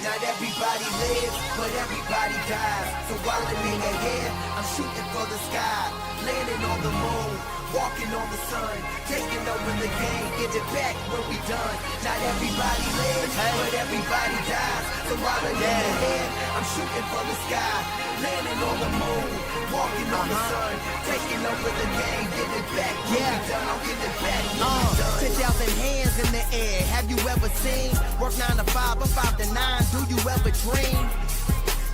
Not everybody lives, but everybody dies. So while a nigga here, I'm shooting for the sky, landing on the moon, walking on the sun, taking over the game, get it back when we done. Not everybody lives, but everybody dies. So while a nigga here, I'm shooting for the sky, landing on the moon, walking on the sun, taking over the game, get it back when we done. I'll get it back when we done. 10,000 hands in the air, have you ever seen? Work 9 to 5 or 5 to 9, do you ever dream?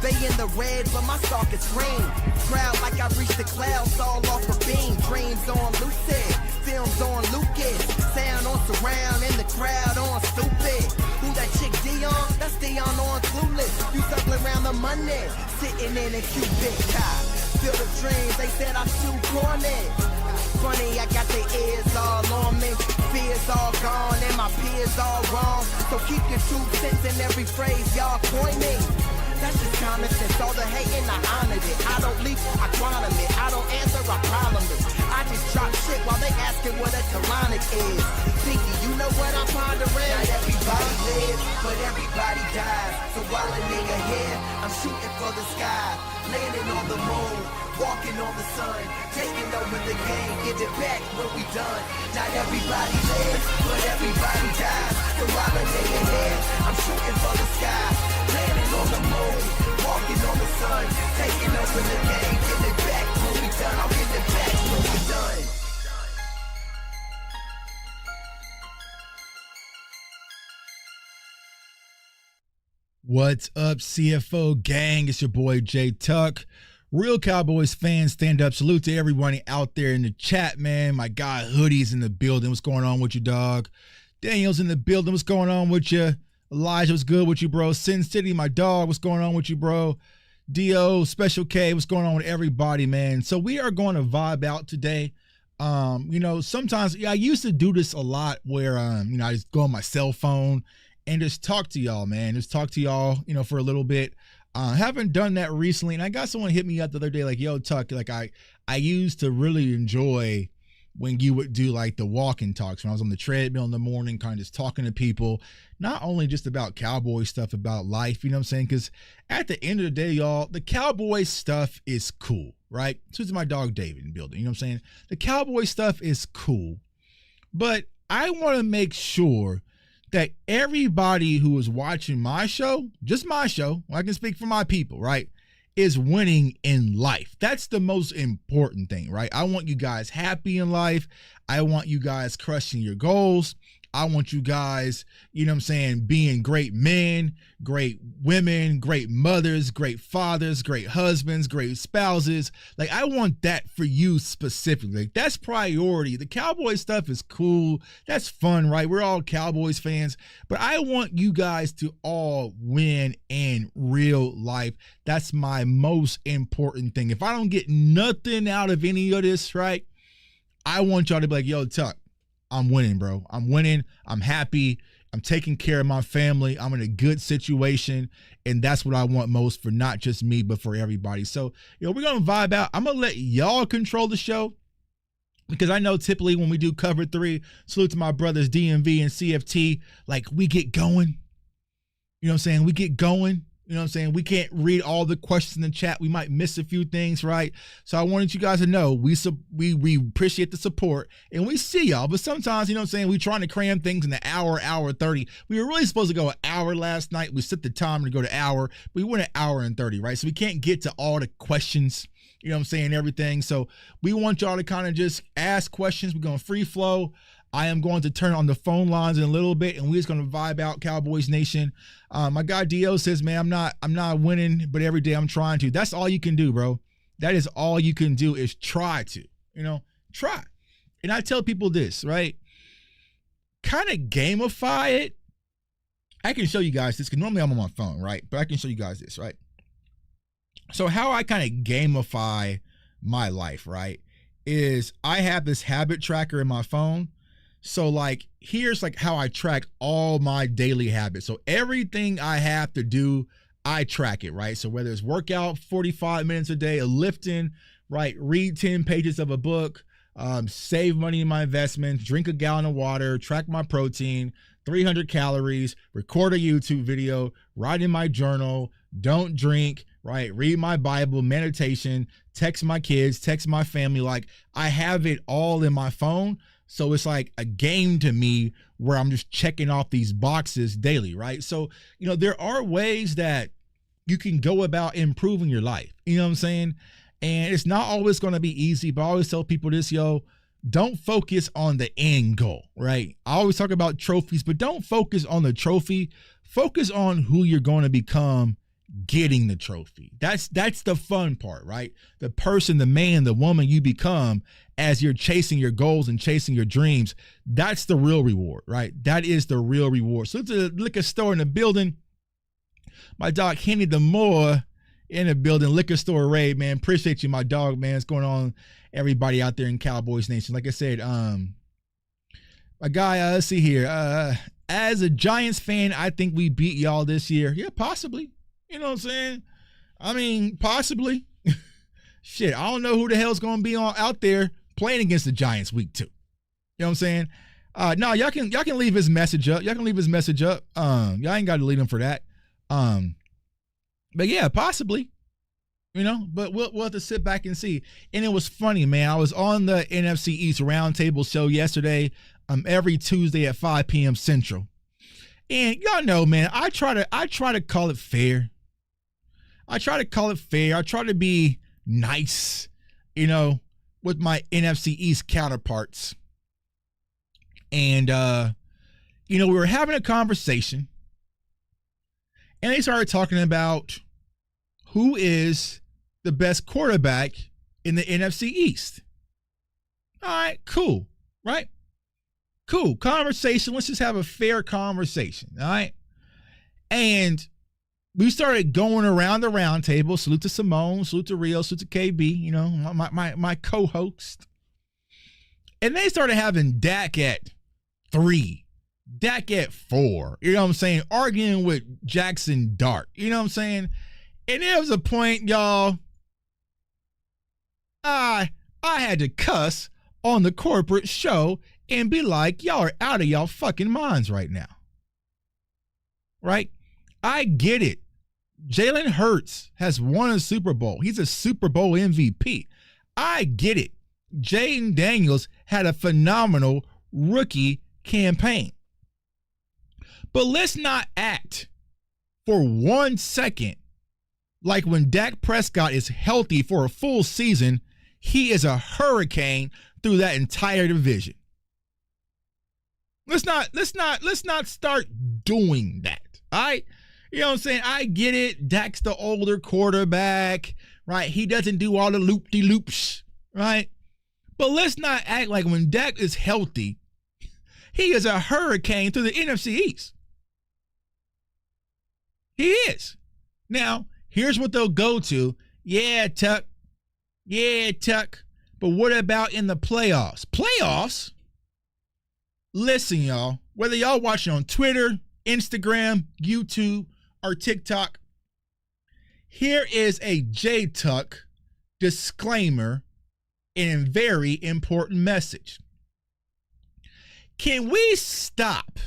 They in the red, but my stalk is green. Proud like I reached the clouds, all off a beam. Dreams on lucid, films on Lucas, sound on surround, in the crowd on stupid. Who that chick Dion? That's Dion on Clueless. You circling around the money, sitting in a Cupid car. Field of dreams, they said I'm too corny. Funny, I got their ears all on me, fears all gone, and my peers all wrong. So keep your 2 cents in every phrase y'all coining. That's just common sense, all the hating, I honored it. I don't leak, I quantum it. I don't answer, I problem it. I just drop shit while they asking what a colonic is. Pinky, you know what I'm pondering? Not everybody lives, but everybody dies. So while a nigga here, I'm shooting for the sky, landing on the moon, walking on the sun, taking over the game, get it back when we done. Not everybody lives, but everybody dies. So while a nigga here, I'm shooting for the sky, landing on the moon, walking on the sun, taking over the game, get it back when we done. I'll get it back when we done. What's up, CFO gang? It's your boy Jay Tuck. Real Cowboys fans, stand up. Salute to everybody out there in the chat, man. My guy Hoodie's in the building. What's going on with you, dog? Daniel's in the building. What's going on with you? Elijah, what's good with you, bro? Sin City, my dog, what's going on with you, bro? Dio, Special K, what's going on with everybody, man? So we are going to vibe out today. Sometimes I used to do this a lot where, I just go on my cell phone and just talk to y'all, man. Just talk to y'all, for a little bit. Haven't done that recently, and I got someone hit me up the other day like, yo, Tuck, like I used to really enjoy when you would do like the walking talks when I was on the treadmill in the morning, kind of just talking to people, not only just about Cowboy stuff, about life, you know what I'm saying? Because at the end of the day, y'all, the Cowboy stuff is cool, right? So this is my dog David in the building, you know what I'm saying? The Cowboy stuff is cool, but I want to make sure that everybody who is watching my show, just my show, I can speak for my people, right, is winning in life. That's the most important thing, right? I want you guys happy in life. I want you guys crushing your goals. I want you guys, being great men, great women, great mothers, great fathers, great husbands, great spouses. Like, I want that for you specifically. Like, that's priority. The Cowboys stuff is cool. That's fun, right? We're all Cowboys fans, but I want you guys to all win in real life. That's my most important thing. If I don't get nothing out of any of this, right, I want y'all to be like, yo, Tuck, I'm winning, bro. I'm winning. I'm happy. I'm taking care of my family. I'm in a good situation. And that's what I want most for not just me, but for everybody. So, we're going to vibe out. I'm going to let y'all control the show because I know typically when we do cover 3, salute to my brothers DMV and CFT, like we get going. You know what I'm saying? We get going. You know what I'm saying? We can't read all the questions in the chat. We might miss a few things, right? So I wanted you guys to know we appreciate the support and we see y'all. But sometimes, we're trying to cram things in the hour 30. We were really supposed to go an hour last night. We set the timer to go to hour. We went an hour and 30, right? So we can't get to all the questions, everything. So we want y'all to kind of just ask questions. We're going to free flow. I am going to turn on the phone lines in a little bit, and we're just going to vibe out, Cowboys Nation. My guy Dio says, man, I'm not winning, but every day I'm trying to. That's all you can do, bro. That is all you can do is try to, try. And I tell people this, right? Kind of gamify it. I can show you guys this because normally I'm on my phone, right? But I can show you guys this, right? So how I kind of gamify my life, right, is I have this habit tracker in my phone. So like, here's like how I track all my daily habits. So everything I have to do, I track it, right? So whether it's workout 45 minutes a day, lifting, right? Read 10 pages of a book, save money in my investments, drink a gallon of water, track my protein, 300 calories, record a YouTube video, write in my journal, don't drink, right? Read my Bible, meditation, text my kids, text my family. Like, I have it all in my phone. So it's like a game to me where I'm just checking off these boxes daily, right? So, there are ways that you can go about improving your life. You know what I'm saying? And it's not always going to be easy, but I always tell people this, don't focus on the end goal, right? I always talk about trophies, but don't focus on the trophy. Focus on who you're going to become getting the trophy. That's the fun part, right? The person, the man, the woman you become as you're chasing your goals and chasing your dreams. That's the real reward, right? That is the real reward. So it's a liquor store in the building. My dog Henny the Moore in the building. Liquor store raid, man. Appreciate you, my dog, man. What's going on, everybody out there in Cowboys Nation? Like I said, my guy, let's see here. As a Giants fan, I think we beat y'all this year. Yeah, possibly. You know what I'm saying? I mean, possibly. Shit, I don't know who the hell's going to be out there playing against the Giants week 2. You know what I'm saying? No, y'all can leave his message up. Y'all can leave his message up. Y'all ain't got to leave him for that. But yeah, possibly. But we'll have to sit back and see. And it was funny, man. I was on the NFC East Roundtable show yesterday, every Tuesday at 5 p.m. Central. And y'all know, man, I try to call it fair. I try to be nice, with my NFC East counterparts. And, we were having a conversation, and they started talking about who is the best quarterback in the NFC East. All right, cool, right? Cool conversation. Let's just have a fair conversation, all right? And we started going around the round table. Salute to Simone, salute to Rio, salute to KB, my co-host. And they started having Dak at 3, Dak at 4, you know what I'm saying? Arguing with Jackson Dart, you know what I'm saying? And there was a point, y'all, I had to cuss on the corporate show and be like, y'all are out of y'all fucking minds right now. Right? I get it. Jalen Hurts has won a Super Bowl. He's a Super Bowl MVP. I get it. Jaden Daniels had a phenomenal rookie campaign. But let's not act for 1 second like when Dak Prescott is healthy for a full season, he is a hurricane through that entire division. Let's not start doing that. All right? You know what I'm saying? I get it. Dak's the older quarterback, right? He doesn't do all the loop-de-loops, right? But let's not act like when Dak is healthy, he is a hurricane through the NFC East. He is. Now, here's what they'll go to. Yeah, Tuck. Yeah, Tuck. But what about in the playoffs? Playoffs? Listen, y'all. Whether y'all watching on Twitter, Instagram, YouTube, or TikTok, here is a J-Tuck disclaimer and very important message. Can we stop?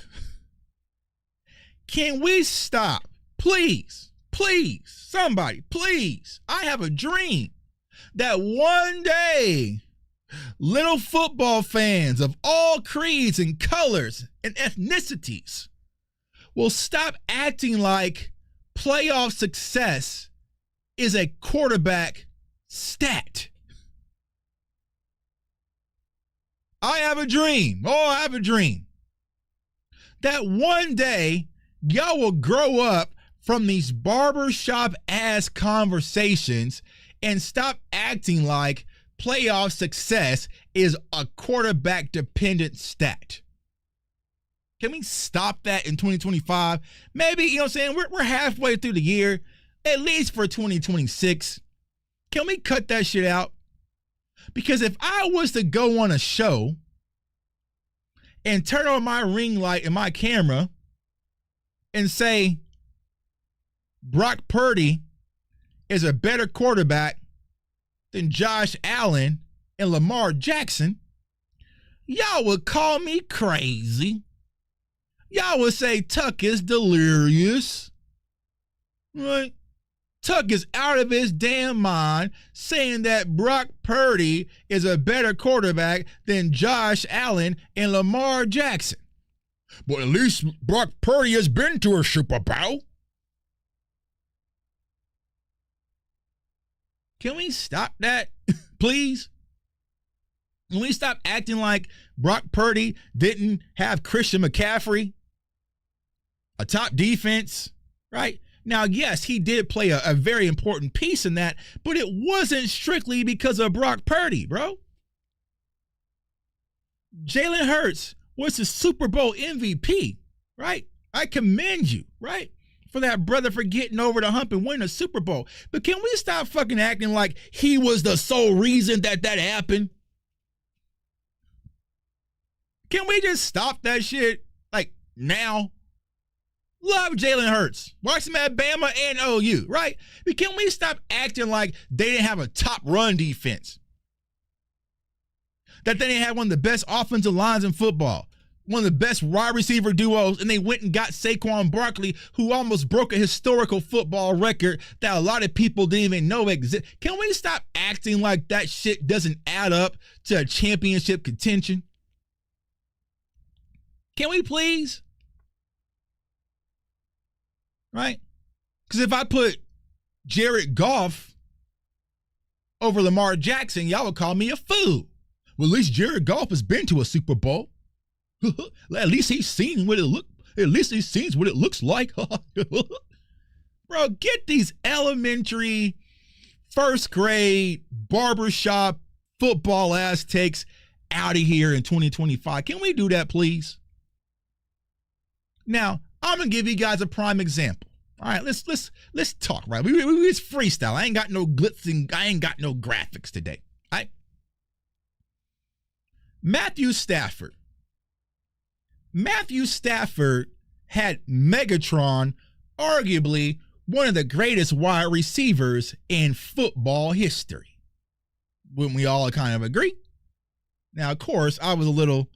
Can we stop? Please, please, somebody, please. I have a dream that one day little football fans of all creeds and colors and ethnicities will stop acting like playoff success is a quarterback stat. I have a dream. Oh, I have a dream that one day y'all will grow up from these barbershop ass conversations and stop acting like playoff success is a quarterback dependent stat. Can we stop that in 2025? Maybe, you know what I'm saying? We're halfway through the year, at least for 2026. Can we cut that shit out? Because if I was to go on a show and turn on my ring light and my camera and say Brock Purdy is a better quarterback than Josh Allen and Lamar Jackson, y'all would call me crazy. y'all would say Tuck is delirious. Right? Tuck is out of his damn mind saying that Brock Purdy is a better quarterback than Josh Allen and Lamar Jackson. But at least Brock Purdy has been to a Super Bowl. Can we stop that, please? Can we stop acting like Brock Purdy didn't have Christian McCaffrey, a top defense, right? Now, yes, he did play a very important piece in that, but it wasn't strictly because of Brock Purdy, bro. Jalen Hurts was the Super Bowl MVP, right? I commend you, right, for that brother for getting over the hump and winning a Super Bowl. But can we stop fucking acting like he was the sole reason that happened? Can we just stop that shit, like, now? Love Jalen Hurts. Watch him at Bama and OU, right? But can we stop acting like they didn't have a top run defense? That they didn't have one of the best offensive lines in football, one of the best wide receiver duos, and they went and got Saquon Barkley, who almost broke a historical football record that a lot of people didn't even know existed. Can we stop acting like that shit doesn't add up to a championship contention? Can we please? Right? Because if I put Jared Goff over Lamar Jackson, y'all would call me a fool. Well, at least Jared Goff has been to a Super Bowl. At least he's seen what it looks like. Bro, get these elementary, first grade, barbershop, football ass takes out of here in 2025. Can we do that, please? Now, I'm gonna give you guys a prime example. All right, let's talk. Right, it's freestyle. I ain't got no glitzing. I ain't got no graphics today. All right, Matthew Stafford. Matthew Stafford had Megatron, arguably one of the greatest wide receivers in football history. Wouldn't we all kind of agree? Now, of course, I was a little.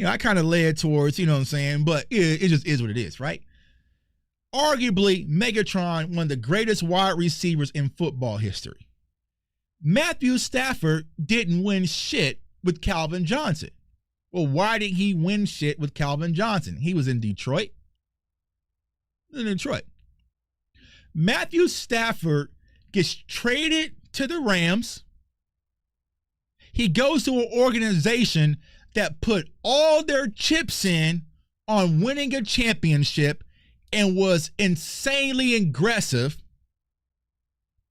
I kind of led towards, you know what I'm saying, but it just is what it is, right? Arguably, Megatron, one of the greatest wide receivers in football history. Matthew Stafford didn't win shit with Calvin Johnson. Well, why did he win shit with Calvin Johnson? He was in Detroit. Matthew Stafford gets traded to the Rams. He goes to an organization that put all their chips in on winning a championship and was insanely aggressive.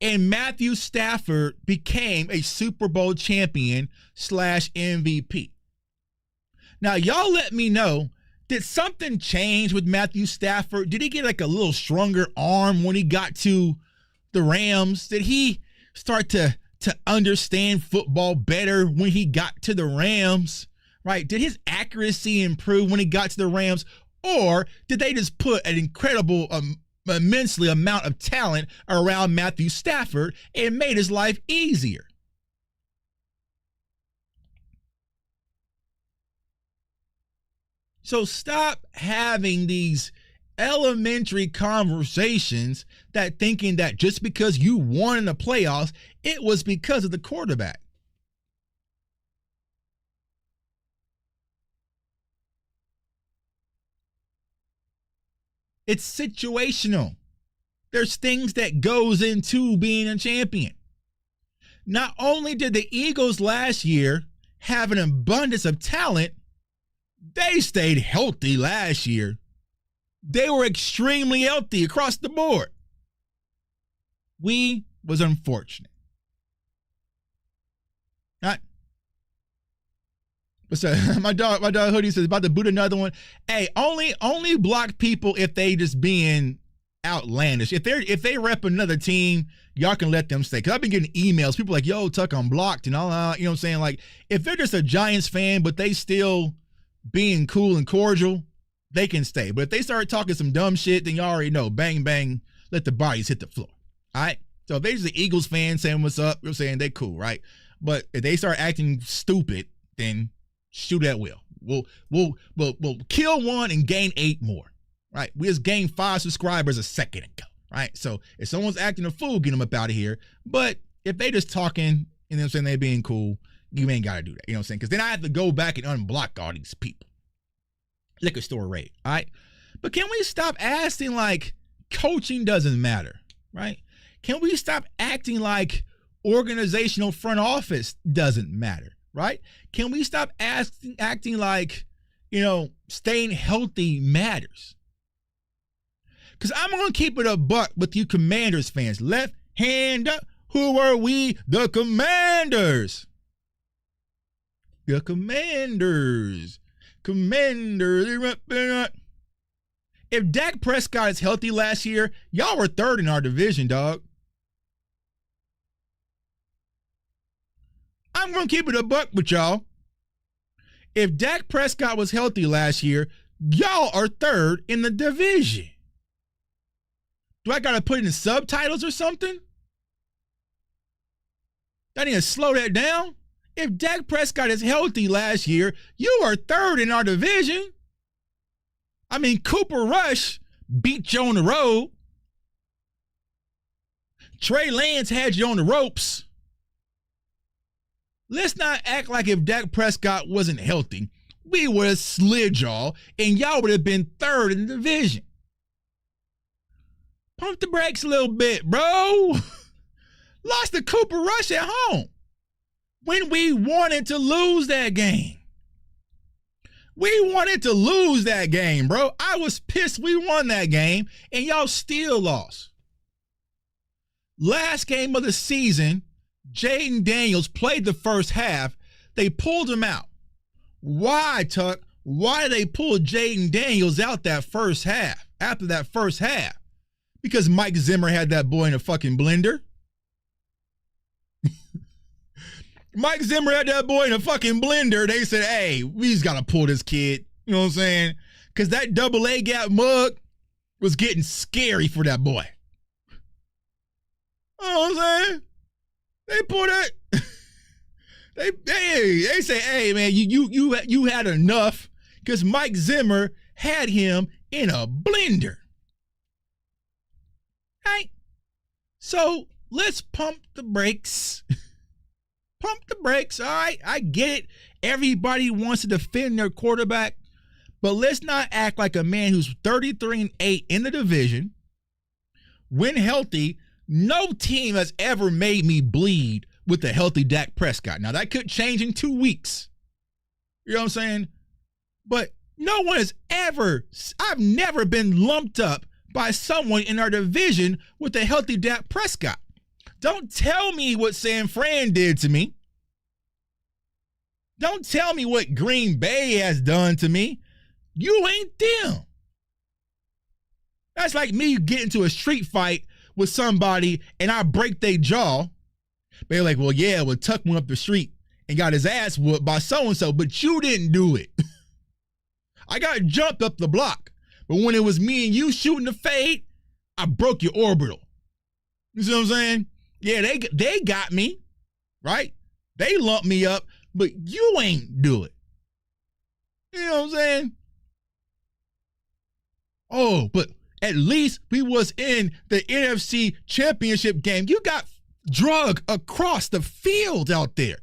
And Matthew Stafford became a Super Bowl champion / MVP. Now, y'all let me know, did something change with Matthew Stafford? Did he get like a little stronger arm when he got to the Rams? Did he start to understand football better when he got to the Rams? Right? Did his accuracy improve when he got to the Rams? Or did they just put an incredible, immensely amount of talent around Matthew Stafford and made his life easier? So stop having these elementary conversations that thinking that just because you won in the playoffs, it was because of the quarterback. It's situational. There's things that goes into being a champion. Not only did the Eagles last year have an abundance of talent, they stayed healthy last year. They were extremely healthy across the board. We was unfortunate. Right? What's that? My dog Hoodie says about to boot another one. Hey, only block people if they just being outlandish. If they rep another team, y'all can let them stay. Cause I've been getting emails. People like, yo, Tuck, I'm blocked and all. You know what I'm saying? Like, if they're just a Giants fan, but they still being cool and cordial, they can stay. But if they start talking some dumb shit, then you already know. Bang, bang, let the bodies hit the floor. All right? So if they're just an Eagles fan saying what's up, you're saying they cool, right? But if they start acting stupid, then Shoot at will. We'll kill one and gain 8 more. Right? We just gained 5 subscribers a second ago. Right? So if someone's acting a fool, get them up out of here. But if they just talking, you know what I'm saying, they being cool, you ain't got to do that. You know what I'm saying? Because then I have to go back and unblock all these people. Liquor store raid. All right? But can we stop acting like coaching doesn't matter? Right? Can we stop acting like organizational front office doesn't matter? Right? Can we stop acting like, you know, staying healthy matters? Because I'm going to keep it a buck with you Commanders fans. Left hand up. Who are we? The Commanders. The Commanders. Commanders. If Dak Prescott is healthy last year, y'all were 3rd in our division, dog. I'm going to keep it a buck with y'all. If Dak Prescott was healthy last year, y'all are 3rd in the division. Do I got to put it in subtitles or something? I need to slow that down. If Dak Prescott is healthy last year, you are 3rd in our division. I mean, Cooper Rush beat you on the road. Trey Lance had you on the ropes. Let's not act like if Dak Prescott wasn't healthy, we would have slid y'all and y'all would have been 3rd in the division. Pump the brakes a little bit, bro. Lost to Cooper Rush at home when we wanted to lose that game. We wanted to lose that game, bro. I was pissed we won that game, and y'all still lost. Last game of the season, Jaden Daniels played the first half. They pulled him out. Why, Tuck? Why did they pull Jaden Daniels out that first half, after that first half? Because Mike Zimmer had that boy in a fucking blender. Mike Zimmer had that boy in a fucking blender. They said, hey, we just got to pull this kid. You know what I'm saying? Because that double A gap mug was getting scary for that boy. You know what I'm saying? They pulled that. They say, hey, man, you had enough because Mike Zimmer had him in a blender. Right? So let's pump the brakes. Pump the brakes, all right? I get it. Everybody wants to defend their quarterback, but let's not act like a man who's 33-8 in the division. When healthy, no team has ever made me bleed with a healthy Dak Prescott. Now, that could change in 2 weeks. You know what I'm saying? But no one has ever, I've never been lumped up by someone in our division with a healthy Dak Prescott. Don't tell me what San Fran did to me. Don't tell me what Green Bay has done to me. You ain't them. That's like me getting into a street fight with somebody and I break their jaw. They're like, well, yeah, well, Tuck went up the street and got his ass whooped by so-and-so, but you didn't do it. I got jumped up the block. But when it was me and you shooting the fade, I broke your orbital. You see what I'm saying? Yeah, they got me, right? They lumped me up, but you ain't do it. You know what I'm saying? Oh, but at least we was in the NFC Championship game. You got drug across the field out there.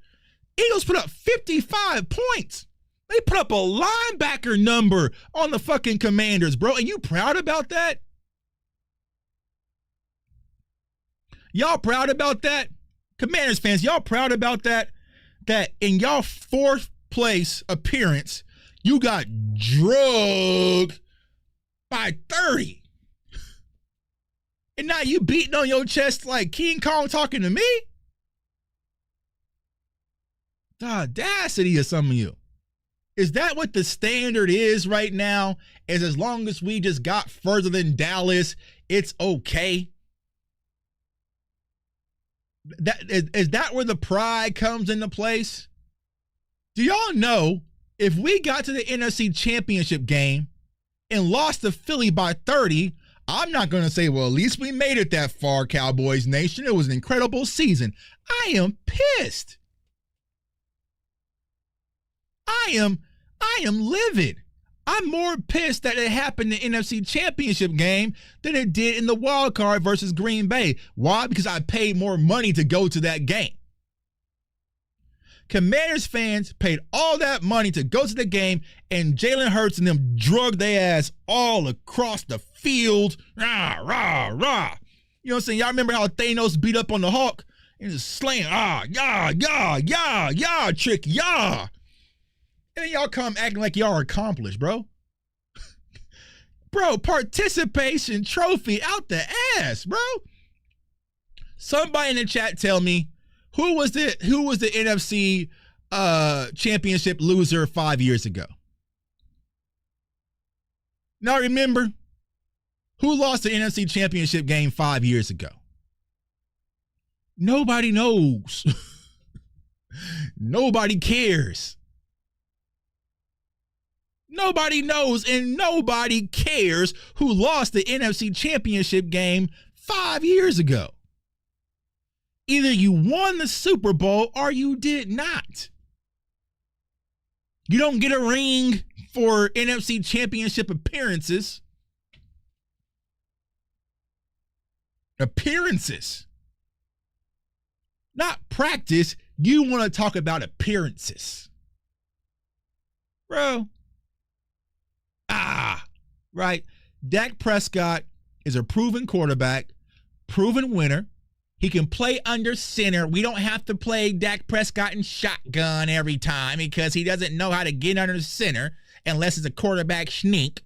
Eagles put up 55 points. They put up a linebacker number on the fucking Commanders, bro. Are you proud about that? Y'all proud about that? Commanders fans, y'all proud about that? That in y'all 4th place appearance, you got drugged by 30. And now you beating on your chest like King Kong talking to me? The audacity of some of you. Is that what the standard is right now? Is as long as we just got further than Dallas, it's okay? Is that where the pride comes into place? Do y'all know if we got to the NFC Championship game and lost to Philly by 30, I'm not going to say, well, at least we made it that far, Cowboys Nation. It was an incredible season. I am pissed. I am livid. I'm more pissed that it happened in the NFC Championship game than it did in the wild card versus Green Bay. Why? Because I paid more money to go to that game. Commanders fans paid all that money to go to the game, and Jalen Hurts and them drugged their ass all across the field. Rah, rah, rah. You know what I'm saying? Y'all remember how Thanos beat up on the Hulk? And just slaying, trick, yeah. And then y'all come acting like y'all are accomplished, bro. Bro, participation trophy out the ass, bro. Somebody in the chat tell me who was the NFC championship loser 5 years ago. Now remember, who lost the NFC championship game 5 years ago? Nobody knows. Nobody cares. Nobody knows and nobody cares who lost the NFC championship game 5 years ago. Either you won the Super Bowl or you did not. You don't get a ring for NFC championship appearances. Appearances. Not practice. You want to talk about appearances. Bro. Right. Dak Prescott is a proven quarterback, proven winner. He can play under center. We don't have to play Dak Prescott in shotgun every time because he doesn't know how to get under center unless it's a quarterback sneak.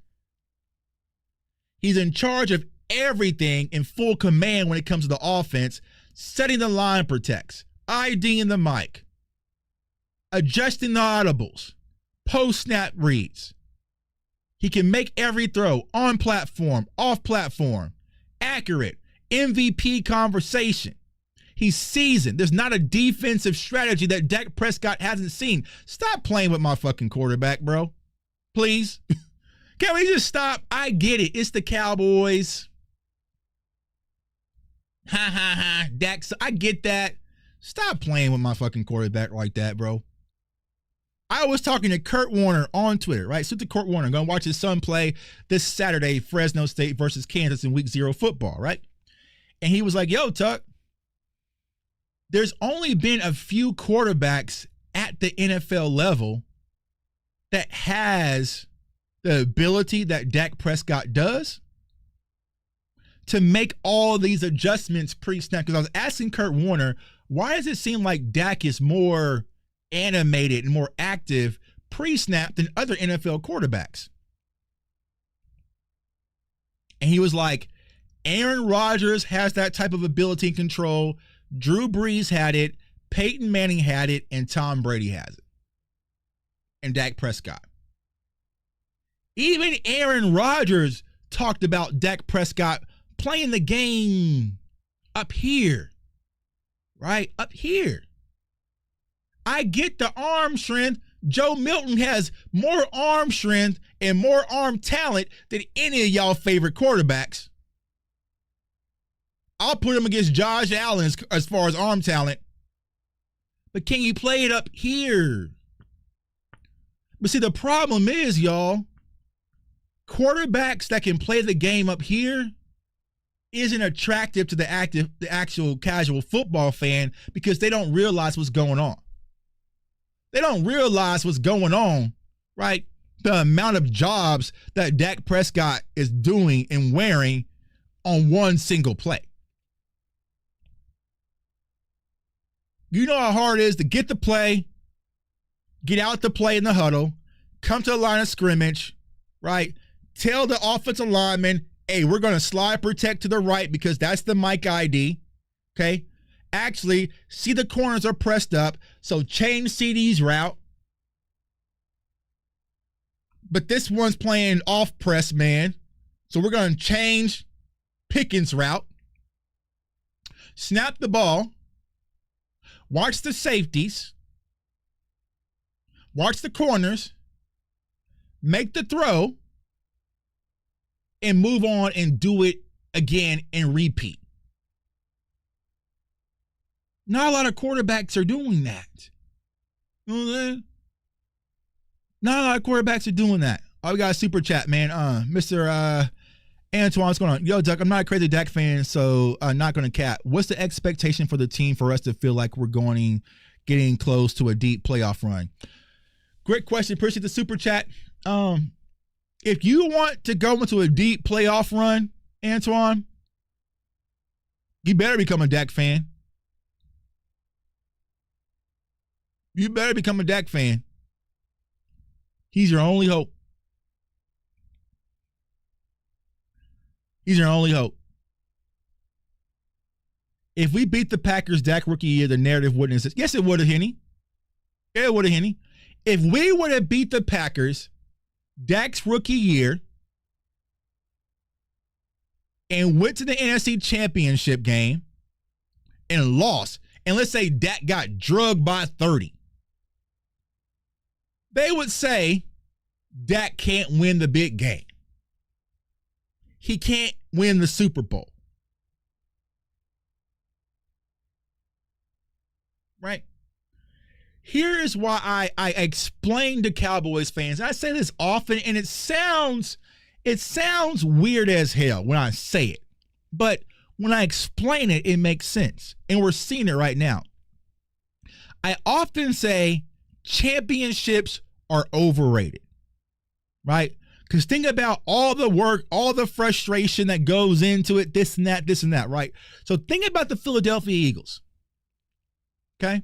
He's in charge of everything, in full command when it comes to the offense, setting the line protects, IDing the mic, adjusting the audibles, post-snap reads. He can make every throw on platform, off platform, accurate, MVP conversation. He's seasoned. There's not a defensive strategy that Dak Prescott hasn't seen. Stop playing with my fucking quarterback, bro. Please. Can we just stop? I get it. It's the Cowboys. Ha. Dak, I get that. Stop playing with my fucking quarterback like that, bro. I was talking to Kurt Warner on Twitter, right? So to Kurt Warner, going to watch his son play this Saturday, Fresno State versus Kansas in Week 0 football, right? And he was like, yo, Tuck, there's only been a few quarterbacks at the NFL level that has the ability that Dak Prescott does to make all these adjustments pre-snap. Because I was asking Kurt Warner, why does it seem like Dak is more animated and more active pre-snap than other NFL quarterbacks? And he was like, Aaron Rodgers has that type of ability and control. Drew Brees had it. Peyton Manning had it. And Tom Brady has it. And Dak Prescott. Even Aaron Rodgers talked about Dak Prescott playing the game up here. Right? Up here. I get the arm strength. Joe Milton has more arm strength and more arm talent than any of y'all favorite quarterbacks. I'll put him against Josh Allen as far as arm talent. But can you play it up here? But see, the problem is, y'all, quarterbacks that can play the game up here isn't attractive to the actual casual football fan because they don't realize what's going on. They don't realize what's going on, right? The amount of jobs that Dak Prescott is doing and wearing on one single play. You know how hard it is to get the play, get out the play in the huddle, come to the line of scrimmage, right? Tell the offensive lineman, hey, we're going to slide protect to the right because that's the Mike ID, okay? Actually, see the corners are pressed up, so change CD's route. But this one's playing off press, man. So we're going to change Pickens' route. Snap the ball. Watch the safeties. Watch the corners. Make the throw. And move on and do it again and repeat. Not a lot of quarterbacks are doing that. You know what I'm saying? Not a lot of quarterbacks are doing that. Oh, we got a super chat, man. Mr. Antoine, what's going on? Yo, Duck, I'm not a crazy Dak fan, so not going to cap. What's the expectation for the team for us to feel like we're getting close to a deep playoff run? Great question. Appreciate the super chat. If you want to go into a deep playoff run, Antoine, you better become a Dak fan. You better become a Dak fan. He's your only hope. He's your only hope. If we beat the Packers Dak rookie year, the narrative wouldn't exist. Yes, it would have, Henny. Yeah, it would have, Henny. If we would have beat the Packers Dak's rookie year and went to the NFC Championship game and lost, and let's say Dak got drugged by 30, they would say Dak can't win the big game. He can't win the Super Bowl. Right? Here is why I explain to Cowboys fans. I say this often, and it sounds weird as hell when I say it. But when I explain it, it makes sense. And we're seeing it right now. I often say championships are overrated. Right? Because think about all the work, all the frustration that goes into it, this and that, right? So think about the Philadelphia Eagles. Okay?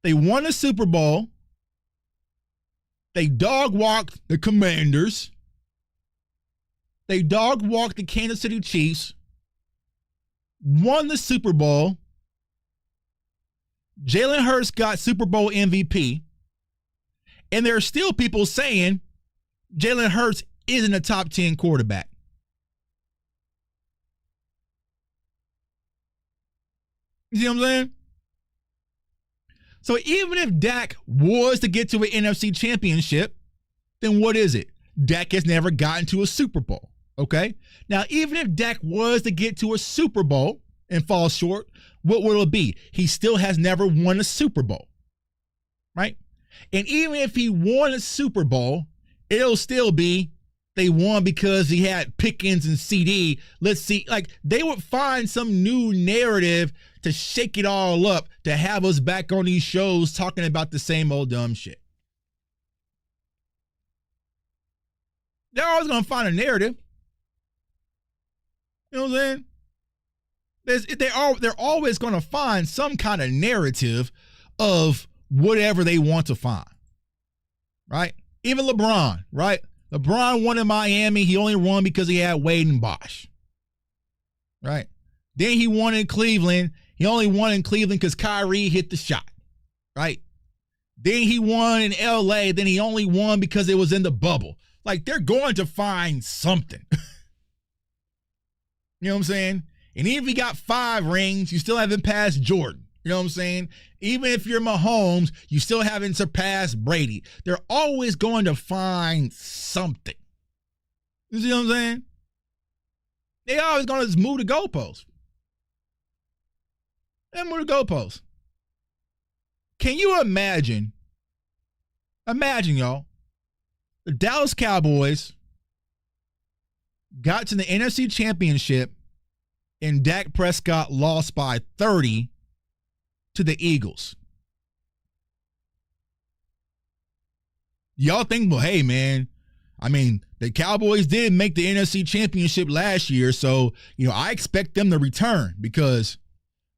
They won a Super Bowl. They dog-walked the Commanders. They dog-walked the Kansas City Chiefs. Won the Super Bowl. Jalen Hurts got Super Bowl MVP. And there are still people saying Jalen Hurts isn't a top 10 quarterback. You see what I'm saying? So even if Dak was to get to an NFC Championship, then what is it? Dak has never gotten to a Super Bowl, okay? Now, even if Dak was to get to a Super Bowl and fall short, what will it be? He still has never won a Super Bowl, right? And even if he won a Super Bowl, it'll still be they won because he had Pickens and CD. Let's see, like they would find some new narrative to shake it all up, to have us back on these shows talking about the same old dumb shit. They're always going to find a narrative. You know what I'm saying? They're always going to find some kind of narrative of whatever they want to find. Right? Even LeBron, right? LeBron won in Miami. He only won because he had Wade and Bosh. Right? Then he won in Cleveland. He only won in Cleveland because Kyrie hit the shot. Right? Then he won in LA. Then he only won because it was in the bubble. Like, they're going to find something. You know what I'm saying? And even if he got 5 rings, you still haven't passed Jordan. You know what I'm saying? Even if you're Mahomes, you still haven't surpassed Brady. They're always going to find something. You see what I'm saying? They always going to just move the goalposts. They move the goalposts. Can you imagine, y'all, the Dallas Cowboys got to the NFC Championship and Dak Prescott lost by 30 to the Eagles. Y'all think, well, hey, man, I mean, the Cowboys did make the NFC Championship last year, so, I expect them to return because,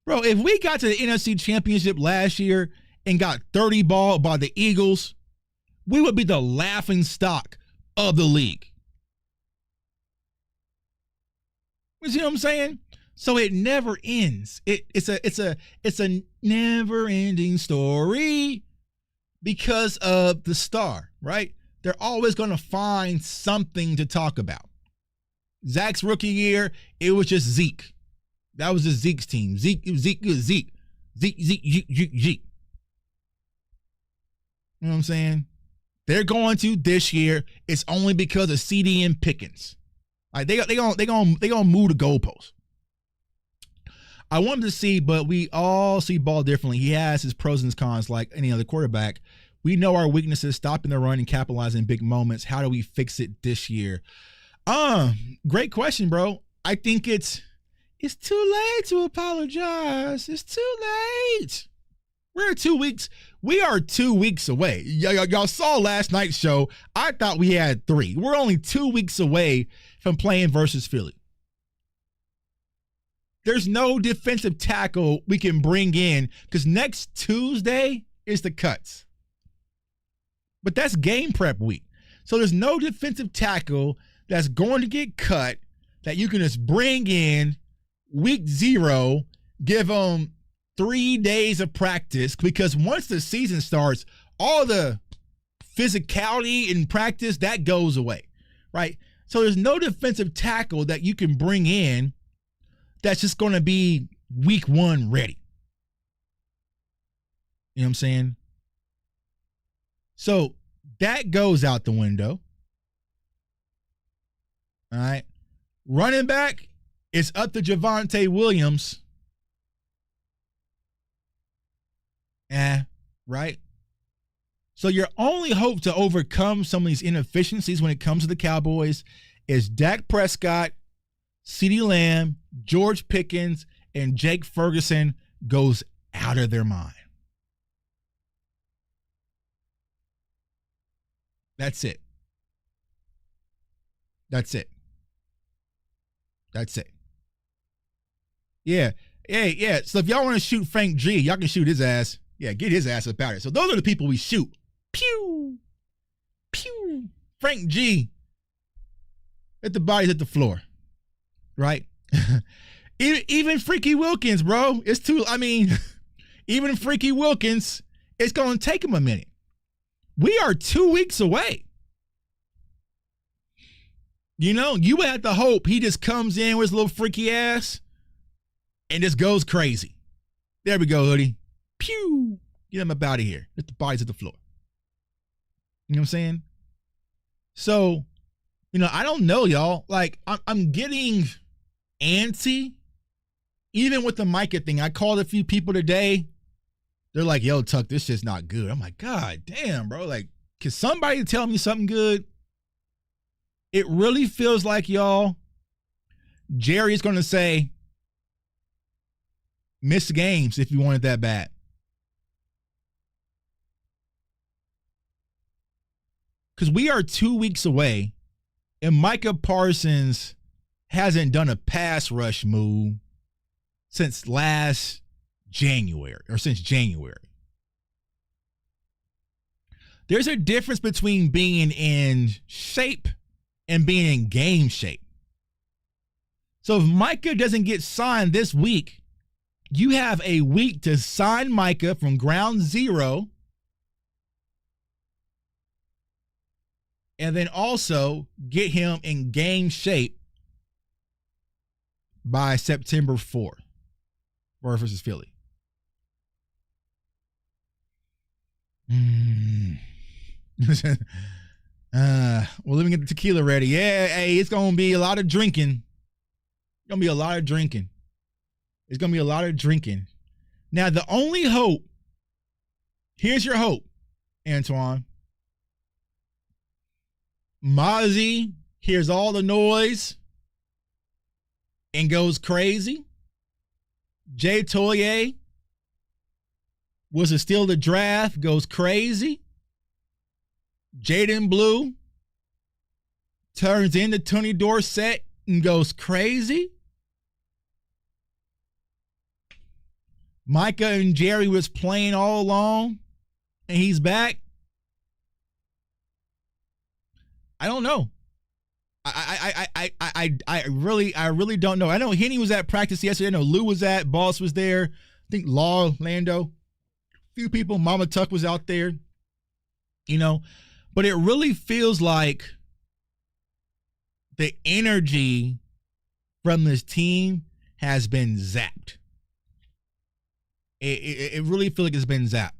bro, if we got to the NFC Championship last year and got 30 ball by the Eagles, we would be the laughing stock of the league. You see what I'm saying? So it never ends. It's a never-ending story because of the star, right? They're always going to find something to talk about. Zach's rookie year, it was just Zeke. That was just Zeke's team. Zeke. You know what I'm saying? They're going to this year. It's only because of CD and Pickens. Like they gonna move the goalposts. I wanted to see, but we all see ball differently. He has his pros and cons like any other quarterback. We know our weaknesses, stopping the run and capitalizing big moments. How do we fix it this year? Great question, bro. I think it's too late to apologize. It's too late. We are 2 weeks away. Y'all saw last night's show. I thought we had 3. We're only 2 weeks away from playing versus Philly. There's no defensive tackle we can bring in because next Tuesday is the cuts. But that's game prep week. So there's no defensive tackle that's going to get cut that you can just bring in week 0, give them 3 days of practice, because once the season starts, all the physicality in practice, that goes away, right? So there's no defensive tackle that you can bring in that's just going to be week 1 ready. You know what I'm saying? So that goes out the window. All right. Running back, it's up to Javonte Williams. Right? So your only hope to overcome some of these inefficiencies when it comes to the Cowboys is Dak Prescott, CeeDee Lamb, George Pickens, and Jake Ferguson goes out of their mind. That's it. That's it. That's it. Yeah. Hey, yeah. So if y'all want to shoot Frank G, y'all can shoot his ass. Yeah, get his ass up out of it. So those are the people we shoot. Pew. Pew. Frank G. Let the bodies hit the floor. Right? Even Freaky Wilkins, bro. Even Freaky Wilkins, it's going to take him a minute. We are 2 weeks away. You know, you would have to hope he just comes in with his little freaky ass and just goes crazy. There we go, Hoodie. Pew. Get him up out of here. Let the bodies hit the floor. You know what I'm saying? So, I don't know, y'all. Like, I'm getting antsy. Even with the Micah thing, I called a few people today. They're like, yo, Tuck, this shit's not good. I'm like, God damn, bro. Like, can somebody tell me something good? It really feels like, y'all, Jerry's going to say, miss games if you want it that bad. Because we are 2 weeks away, and Micah Parsons hasn't done a pass rush move since last January, or since January. There's a difference between being in shape and being in game shape. So if Micah doesn't get signed this week, you have a week to sign Micah from ground zero, and then also get him in game shape by September 4th versus Philly. Well, let me get the tequila ready. Yeah, hey, it's going to be a lot of drinking. It's going to be a lot of drinking. It's going to be a lot of drinking. Now, the only hope, here's your hope, Antoine. Mozzie hears all the noise and goes crazy. Jay Toye was to steal the draft, goes crazy. Jaden Blue turns into Tony Dorsett and goes crazy. Micah and Jerry was playing all along, and he's back. I don't know. I really don't know. I know Henny was at practice yesterday. I know Lou was at. Boss was there. I think Law, Lando, a few people. Mama Tuck was out there. But it really feels like the energy from this team has been zapped. It really feels like it's been zapped.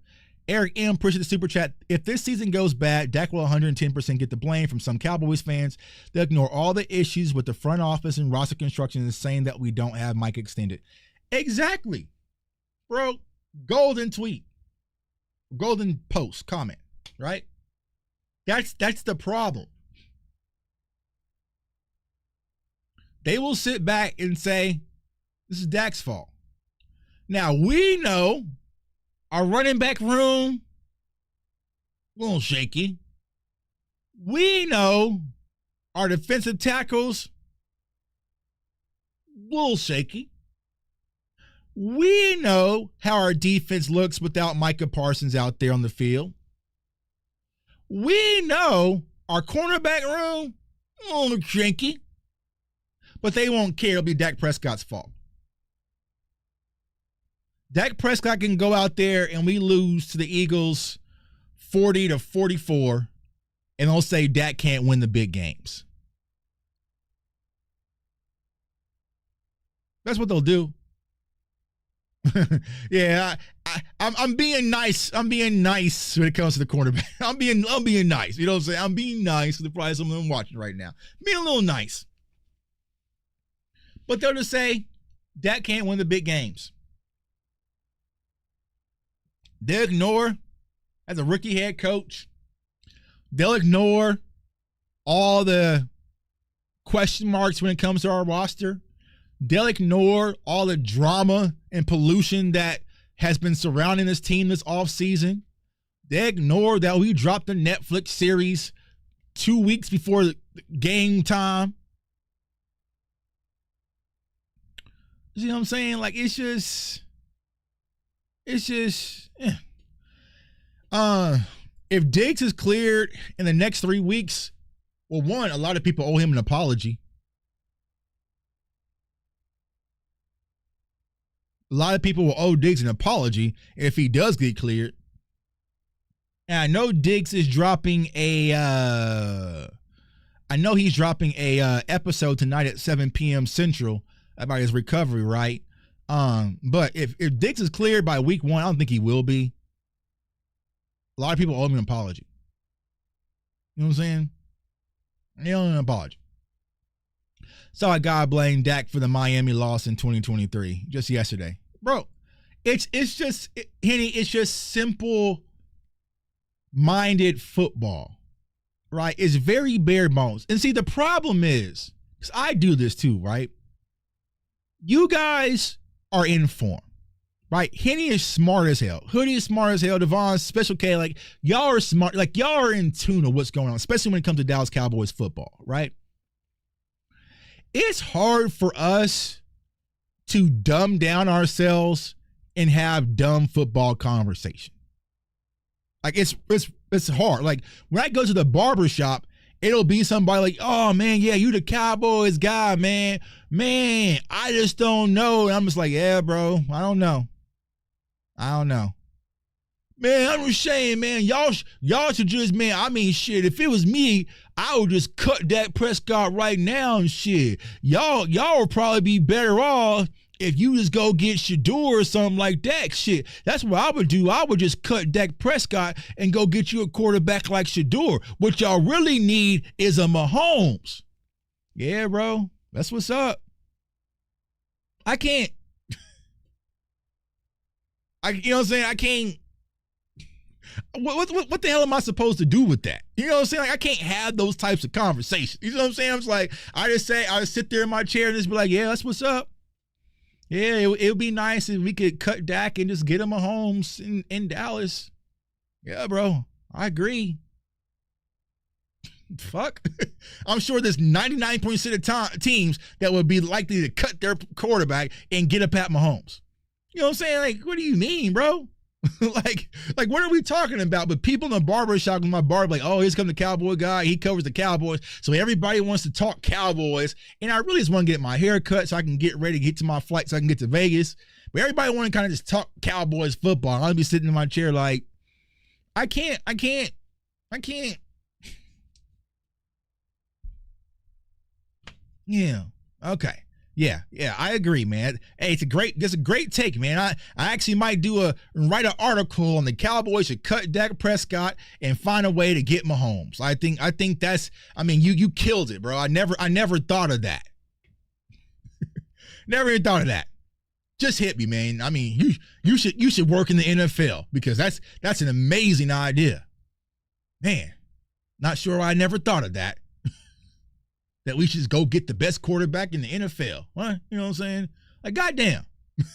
Eric M. pushes the super chat. If this season goes bad, Dak will 110% get the blame from some Cowboys fans. They'll ignore all the issues with the front office and roster construction and saying that we don't have Mike extended. Exactly. Bro, golden tweet. Golden post, comment. right? That's the problem. They will sit back and say, this is Dak's fault. Now, we know our running back room, a little shaky. We know our defensive tackles, a little shaky. We know how our defense looks without Micah Parsons out there on the field. We know our cornerback room, a little shaky. But they won't care. It'll be Dak Prescott's fault. Dak Prescott can go out there and we lose to the Eagles 40-44, and they'll say Dak can't win the big games. That's what they'll do. Yeah, I'm being nice. I'm being nice when it comes to the cornerback. I'm being nice. You know what I'm saying? I'm being nice. There's probably some of them watching right now. Being a little nice. But they'll just say, Dak can't win the big games. They'll ignore, as a rookie head coach, they'll ignore all the question marks when it comes to our roster. They'll ignore all the drama and pollution that has been surrounding this team this offseason. They ignore that we dropped the Netflix series 2 weeks before game time. You know what I'm saying? Like, it's just, if Diggs is cleared in the next 3 weeks, well, one, a lot of people owe him an apology. A lot of people will owe Diggs an apology if he does get cleared. And I know Diggs is dropping he's dropping a episode tonight at 7 p.m. Central about his recovery, right? But if Diggs is cleared by week 1, I don't think he will be. A lot of people owe him an apology. You know what I'm saying? They owe him an apology. So I gotta blame Dak for the Miami loss in 2023, just yesterday. Bro, it's just simple-minded football, right? It's very bare bones. And see, the problem is, because I do this too, right? You guys are informed, right? Henny is smart as hell. Hoodie is smart as hell. Devon, Special K, like, y'all are smart. Like, y'all are in tune of what's going on, especially when it comes to Dallas Cowboys football, right? It's hard for us to dumb down ourselves and have dumb football conversation. Like, it's hard. Like, when I go to the barber shop, it'll be somebody like, oh, man, yeah, you the Cowboys guy, man. Man, I just don't know. And I'm just like, yeah, bro, I don't know. Man, I'm just saying, man, y'all should just, man, I mean, shit, if it was me, I would just cut Dak Prescott right now and shit. Y'all would probably be better off if you just go get Shador or something like that. Shit, that's what I would do. I would just cut Dak Prescott and go get you a quarterback like Shador. What y'all really need is a Mahomes. Yeah, bro, that's what's up. I can't. You know what I'm saying? I can't. What the hell am I supposed to do with that? You know what I'm saying? Like, I can't have those types of conversations. You know what I'm saying? I'm just like, I just sit there in my chair and just be like, yeah, that's what's up. Yeah, it would be nice if we could cut Dak and just get him a Mahomes in Dallas. Yeah, bro, I agree. Fuck. I'm sure there's 99% of teams that would be likely to cut their quarterback and get a Pat Mahomes. You know what I'm saying? Like, what do you mean, bro? like what are we talking about? But people in the barber shop with my barber, like, oh, here's come the Cowboy guy. He covers the Cowboys. So everybody wants to talk Cowboys. And I really just want to get my hair cut so I can get ready to get to my flight so I can get to Vegas. But everybody want to kind of just talk Cowboys football. I'll be sitting in my chair like, I can't. Yeah. Okay. Yeah, I agree, man. Hey, it's a great take, man. I actually might write an article on the Cowboys should cut Dak Prescott and find a way to get Mahomes. I think that's, I mean, you killed it, bro. I never thought of that. Never even thought of that. Just hit me, man. I mean, you should work in the NFL because that's an amazing idea. Man, not sure why I never thought of that. That we should just go get the best quarterback in the NFL. What? You know what I'm saying? Like, goddamn. You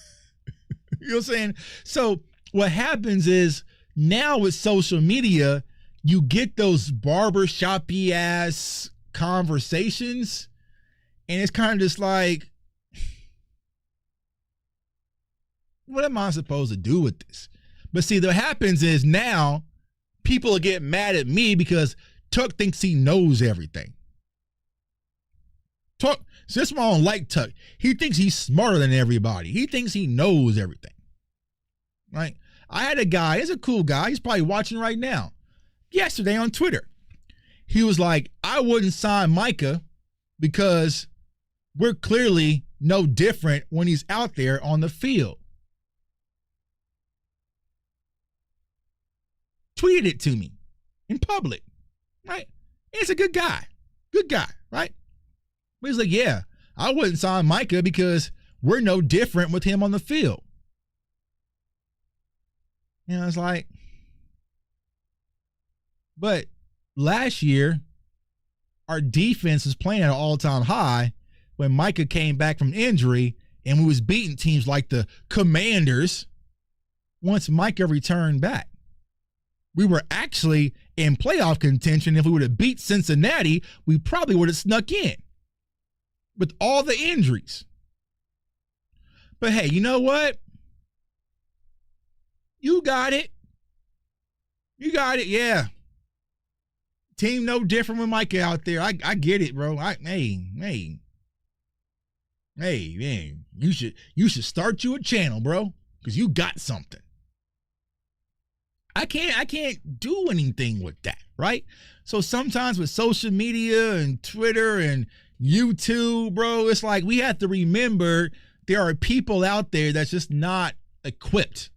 know what I'm saying? So what happens is now with social media, you get those barbershop-y ass conversations, and it's kind of just like, what am I supposed to do with this? But see, what happens is now people get mad at me because Tuck thinks he knows everything. Tuck, so that's why I don't like Tuck. He thinks he's smarter than everybody. He thinks he knows everything. Right? I had a guy, he's a cool guy. He's probably watching right now. Yesterday on Twitter, he was like, I wouldn't sign Micah because we're clearly no different when he's out there on the field. Tweeted it to me in public, right? He's a good guy, right? But he's like, yeah, I wouldn't sign Micah because we're no different with him on the field. And I was like, but last year, our defense was playing at an all-time high when Micah came back from injury and we was beating teams like the Commanders once Micah returned back. We were actually in playoff contention. If we would have beat Cincinnati, we probably would have snuck in with all the injuries. But hey, you know what? You got it. You got it, yeah. Team no different with Micah out there. I get it, bro. Hey, man, you should start you a channel, bro, because you got something. I can't do anything with that, right? So sometimes with social media and Twitter and YouTube, bro, it's like we have to remember there are people out there that's just not equipped.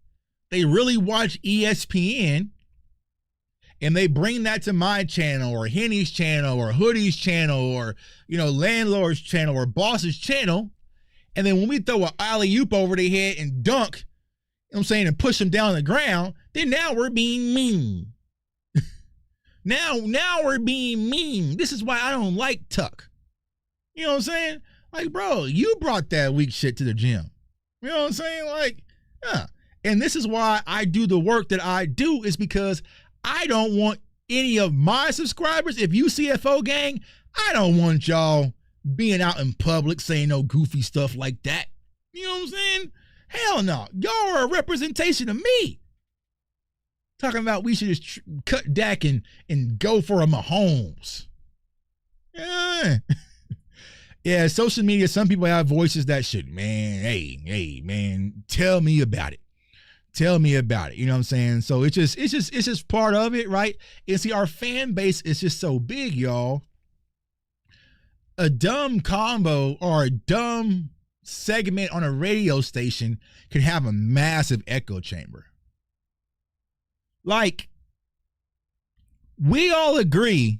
They really watch ESPN and they bring that to my channel or Henny's channel or Hoodie's channel or, Landlord's channel or Boss's channel. And then when we throw an alley-oop over their head and dunk, and push them down the ground, then now we're being mean. now we're being mean. This is why I don't like Tuck. You know what I'm saying? Like, bro, you brought that weak shit to the gym. You know what I'm saying? Like, yeah. And this is why I do the work that I do, is because I don't want any of my subscribers, if you CFO gang, I don't want y'all being out in public saying no goofy stuff like that. You know what I'm saying? Hell no. Y'all are a representation of me. Talking about we should just cut Dak and go for a Mahomes. Yeah. Yeah, social media, some people have voices that should, man, hey, man, tell me about it. Tell me about it. You know what I'm saying? So it's just part of it, right? And see, our fan base is just so big, y'all. A dumb combo or a dumb segment on a radio station can have a massive echo chamber. Like, we all agree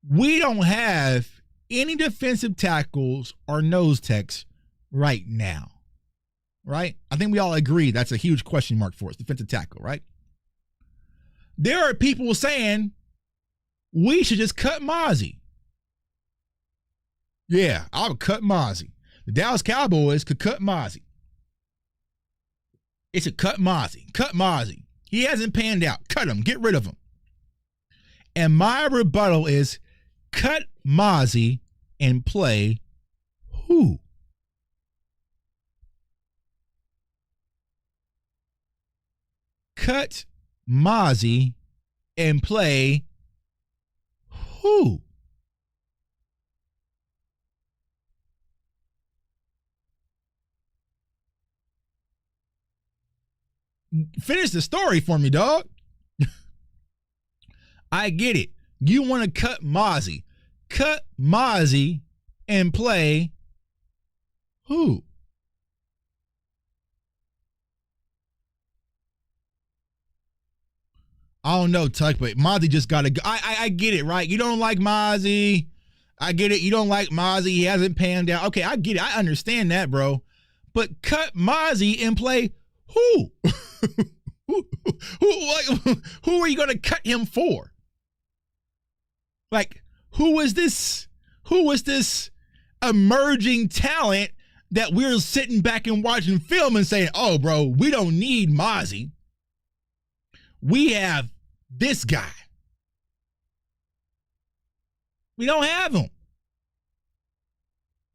we don't have any defensive tackles or nose techs right now, right? I think we all agree that's a huge question mark for us, defensive tackle, right? There are people saying we should just cut Mozzie. Yeah, I would cut Mozzie. The Dallas Cowboys could cut Mozzie. It's a cut Mozzie. Cut Mozzie. He hasn't panned out. Cut him. Get rid of him. And my rebuttal is cut Mozzie and play who? Cut Mozzie and play who? Finish the story for me, dog. I get it. You want to cut Mozzie. Cut Mozzie and play who? I don't know, Tuck, but Mozzie just got to go. I get it, right? You don't like Mozzie. I get it. You don't like Mozzie. He hasn't panned out. Okay, I get it. I understand that, bro. But cut Mozzie and play who? Who are you going to cut him for? Like, who is this emerging talent that we're sitting back and watching film and saying, oh, bro, we don't need Mozzie. We have this guy. We don't have him.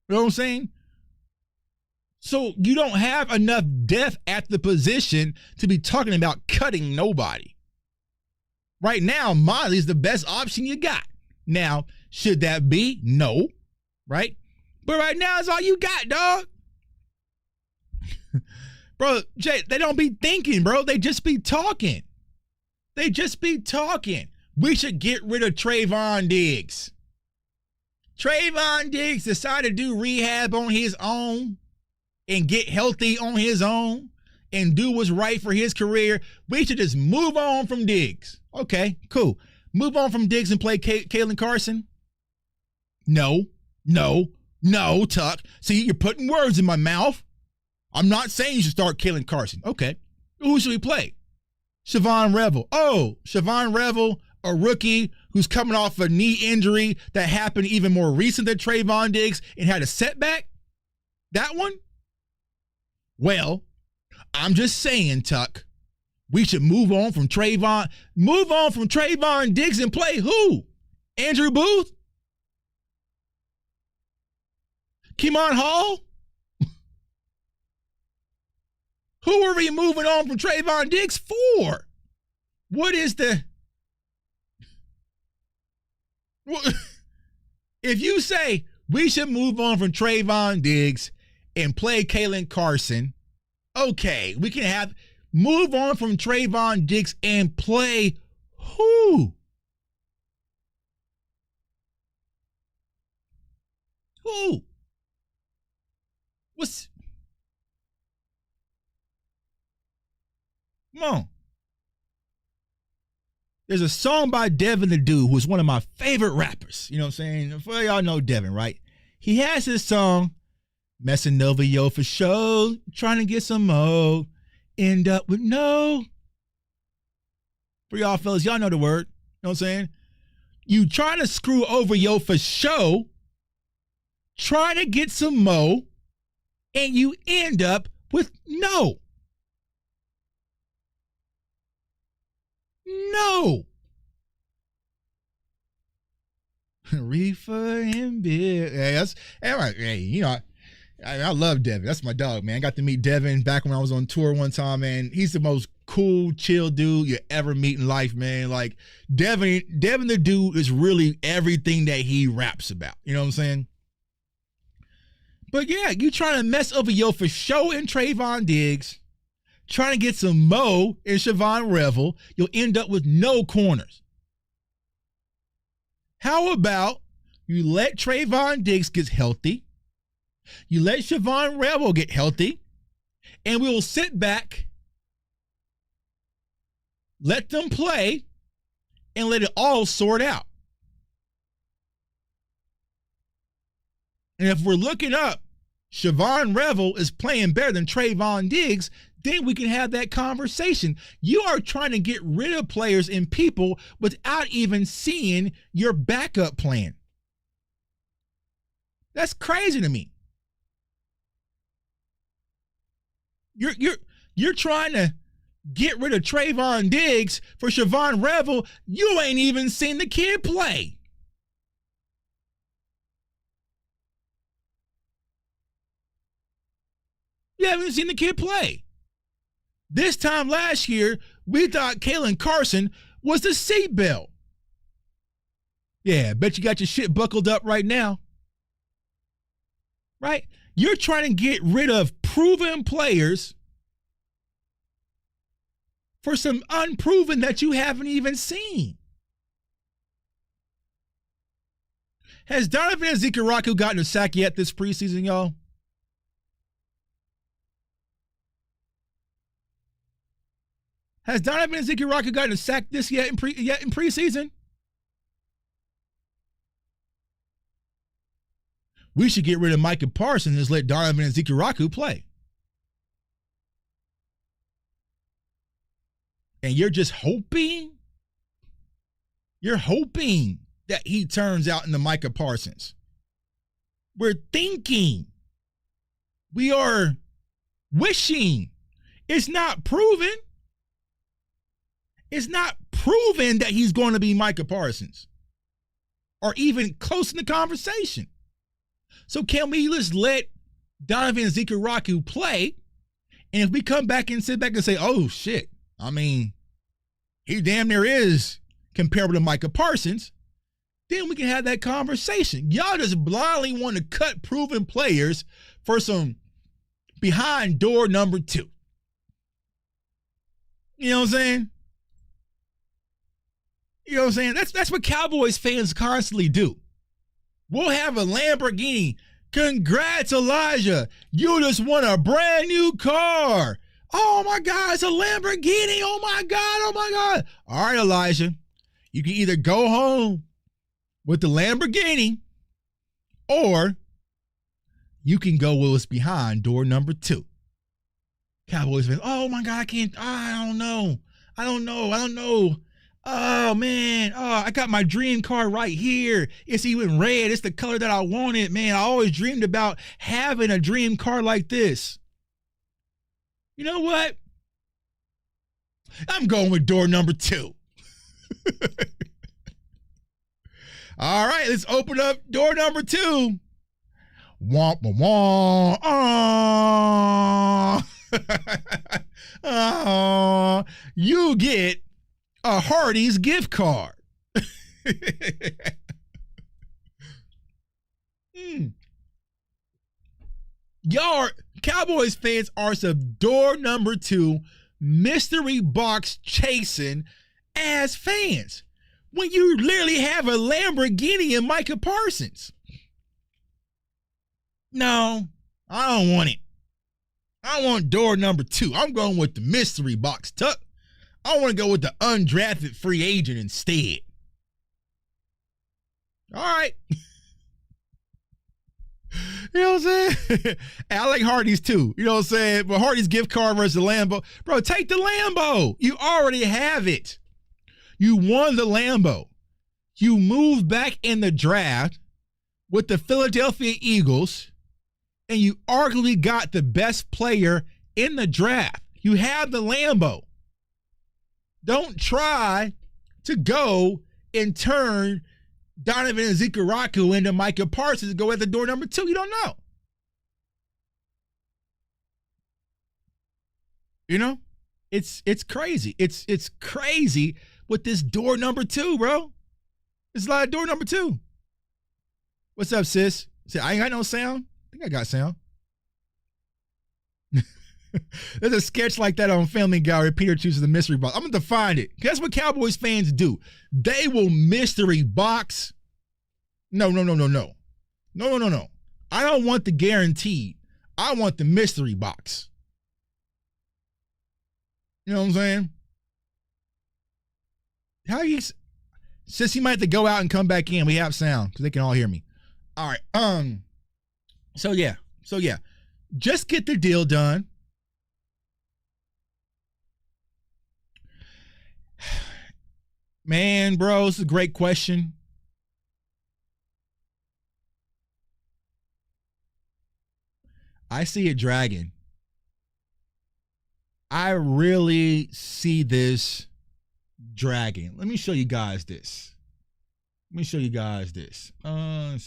You know what I'm saying? So you don't have enough depth at the position to be talking about cutting nobody. Right now, Mozzie's the best option you got. Now, should that be? No. Right? But right now, it's all you got, dog. Bro, Jay, they don't be thinking, bro. They just be talking. They just be talking. We should get rid of Trayvon Diggs. Trayvon Diggs decided to do rehab on his own and get healthy on his own and do what's right for his career. We should just move on from Diggs. Okay, cool. Move on from Diggs and play Kalen Carson? No, Tuck. See, you're putting words in my mouth. I'm not saying you should start Kalen Carson. Okay, who should we play? Siobhan Revel. Oh, Siobhan Revel, a rookie who's coming off a knee injury that happened even more recent than Trayvon Diggs and had a setback? That one? Well, I'm just saying, Tuck, we should move on from Trayvon Diggs and play who? Andrew Booth? Kemon Hall? Who are we moving on from Trayvon Diggs for? What is the... If you say we should move on from Trayvon Diggs and play Kalen Carson, okay, we can move on from Trayvon Diggs and play who? Who? Come on. There's a song by Devin the Dude, who's one of my favorite rappers. You know what I'm saying? For y'all know Devin, right? He has this song, Messing Over Yo for show, trying to get some mo, end up with no. For y'all fellas, y'all know the word. You know what I'm saying? You try to screw over Yo for show, try to get some mo, and you end up with no. No. Reefer and beer. Hey, you know, I love Devin. That's my dog, man. I got to meet Devin back when I was on tour one time, man. He's the most cool, chill dude you ever meet in life, man. Like, Devin the Dude is really everything that he raps about. You know what I'm saying? But yeah, you trying to mess over Yo for show and Trayvon Diggs, trying to get some mo in Siobhan Revel, you'll end up with no corners. How about you let Trayvon Diggs get healthy, you let Siobhan Revel get healthy, and we will sit back, let them play, and let it all sort out. And if we're looking up, Siobhan Revel is playing better than Trayvon Diggs, then we can have that conversation. You are trying to get rid of players and people without even seeing your backup plan. That's crazy to me. You're trying to get rid of Trayvon Diggs for Siobhan Revel. You ain't even seen the kid play. You haven't seen the kid play. This time last year, we thought Kalen Carson was the seatbelt. Yeah, bet you got your shit buckled up right now. Right? You're trying to get rid of proven players for some unproven that you haven't even seen. Has Donovan Ezekaraku gotten a sack yet this preseason, y'all? Has Donovan Ezekaraku gotten a sack yet in preseason? We should get rid of Micah Parsons and just let Donovan Ezekaraku play. And you're just hoping? You're hoping that he turns out into Micah Parsons. We're thinking. We are wishing. It's not proven. It's not proven that he's going to be Micah Parsons or even close in the conversation. So can we just let Donovan Ezekaraku play? And if we come back and sit back and say, oh, shit, I mean, he damn near is comparable to Micah Parsons, then we can have that conversation. Y'all just blindly want to cut proven players for some behind door number 2. You know what I'm saying? You know what I'm saying? That's what Cowboys fans constantly do. We'll have a Lamborghini. Congrats, Elijah. You just won a brand new car. Oh, my God, it's a Lamborghini. Oh, my God, oh, my God. All right, Elijah. You can either go home with the Lamborghini or you can go with what's behind door number 2. Cowboys fans, oh, my God, I don't know. Oh, man. Oh, I got my dream car right here. It's even red. It's the color that I wanted, man. I always dreamed about having a dream car like this. You know what? I'm going with door number 2. All right, let's open up door number 2. Womp, womp, womp. You get a Hardee's gift card. Y'all, Cowboys fans are some door number 2 mystery box chasing as fans when you literally have a Lamborghini and Micah Parsons. No, I don't want it. I want door number 2. I'm going with the mystery box, Tuck. I want to go with the undrafted free agent instead. All right. You know what I'm saying? I like Hardee's too. You know what I'm saying? But Hardee's gift card versus the Lambo. Bro, take the Lambo. You already have it. You won the Lambo. You moved back in the draft with the Philadelphia Eagles, and you arguably got the best player in the draft. You have the Lambo. Don't try to go and turn Donovan Ezekaraku into Micah Parsons and go at the door number 2. You don't know. You know? It's crazy. It's crazy with this door number 2, bro. It's like door number 2. What's up, sis? Say, I ain't got no sound. I think I got sound. There's a sketch like that on Family Guy where Peter chooses the mystery box. I'm going to find it. That's what Cowboys fans do. They will mystery box. No. No. I don't want the guaranteed. I want the mystery box. You know what I'm saying? Since he might have to go out and come back in, we have sound because they can all hear me. All right. So yeah. Just get the deal done. Man, bro, it's a great question. I see it dragging. I really see this dragging. Let me show you guys this. Let's see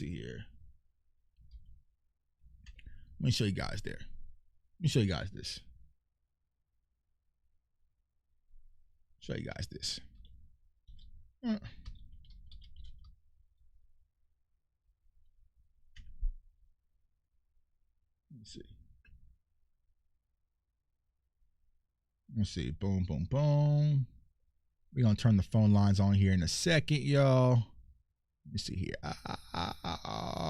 here. Let me show you guys there. Let me show you guys this. Show you guys this. Let's see. Let's see. Boom, boom, boom. We're going to turn the phone lines on here in a second, y'all. Let me see here.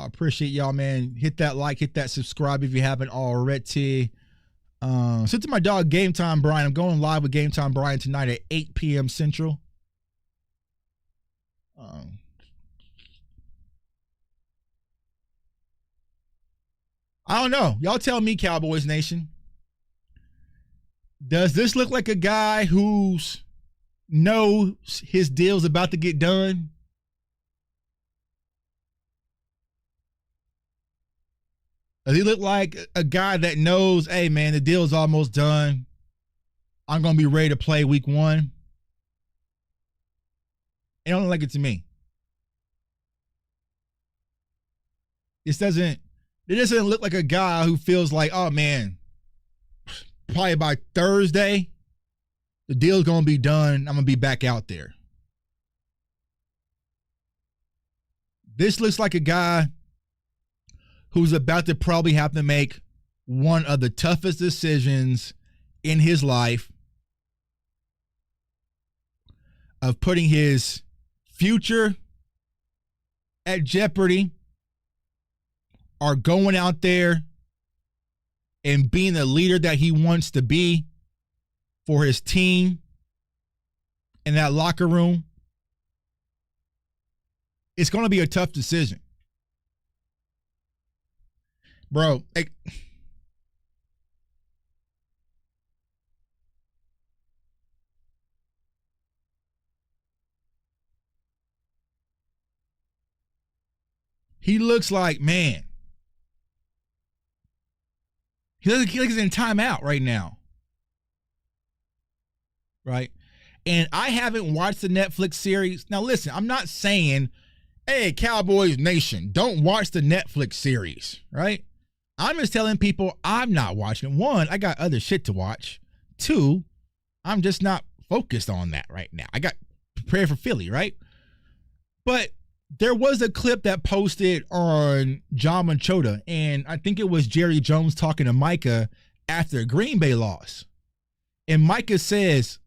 Appreciate y'all, man. Hit that like, hit that subscribe if you haven't already. Send to my dog, Game Time Brian. I'm going live with Game Time Brian tonight at 8 p.m. Central. I don't know. Y'all tell me, Cowboys Nation. Does this look like a guy who's knows his deal's about to get done? Does he look like a guy that knows, hey, man, the deal's almost done. I'm going to be ready to play week 1? It don't look like it to me. It doesn't look like a guy who feels like, oh, man, probably by Thursday, the deal's going to be done. I'm going to be back out there. This looks like a guy who's about to probably have to make one of the toughest decisions in his life of putting his future at jeopardy or going out there and being the leader that he wants to be for his team in that locker room. It's going to be a tough decision. Bro, like, he looks like, man, he looks like he's in timeout right now. Right? And I haven't watched the Netflix series. Now, listen, I'm not saying, hey, Cowboys Nation, don't watch the Netflix series, right? I'm just telling people I'm not watching it. 1, I got other shit to watch. 2, I'm just not focused on that right now. I got prepared for Philly, right? But there was a clip that posted on John Manchota, and I think it was Jerry Jones talking to Micah after Green Bay loss. And Micah says,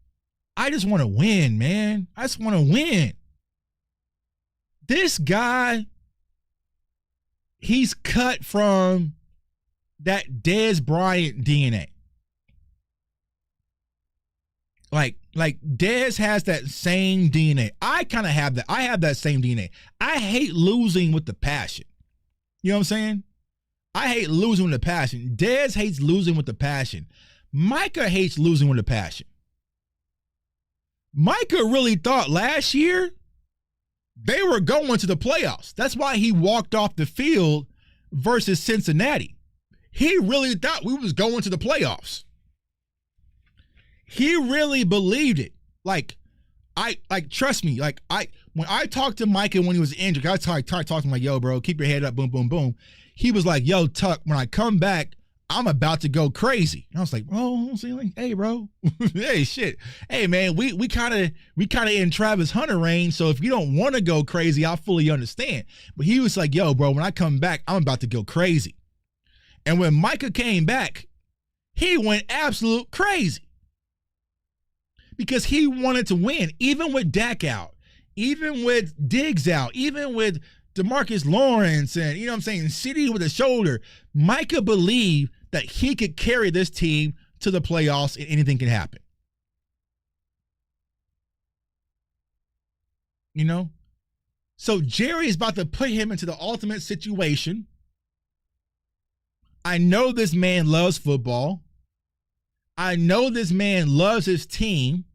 I just want to win, man. I just want to win. This guy, he's cut from that Dez Bryant DNA. Like Dez has that same DNA. I kind of have that. I have that same DNA. I hate losing with the passion. You know what I'm saying? I hate losing with the passion. Dez hates losing with the passion. Micah hates losing with the passion. Micah really thought last year they were going to the playoffs. That's why he walked off the field versus Cincinnati. He really thought we was going to the playoffs. He really believed it. Trust me. When I talked to Micah when he was injured, I talked to him like, yo, bro, keep your head up, boom, boom, boom. He was like, yo, Tuck, when I come back, I'm about to go crazy. And I was like, oh, hey, bro, hey, shit, hey, man, we kind of in Travis Hunter range. So if you don't want to go crazy, I fully understand. But he was like, yo, bro, when I come back, I'm about to go crazy. And when Micah came back, he went absolute crazy because he wanted to win, even with Dak out, even with Diggs out, even with DeMarcus Lawrence and, you know what I'm saying, City with a shoulder. Micah believed that he could carry this team to the playoffs and anything can happen. You know? So Jerry is about to put him into the ultimate situation. I know this man loves football. I know this man loves his team.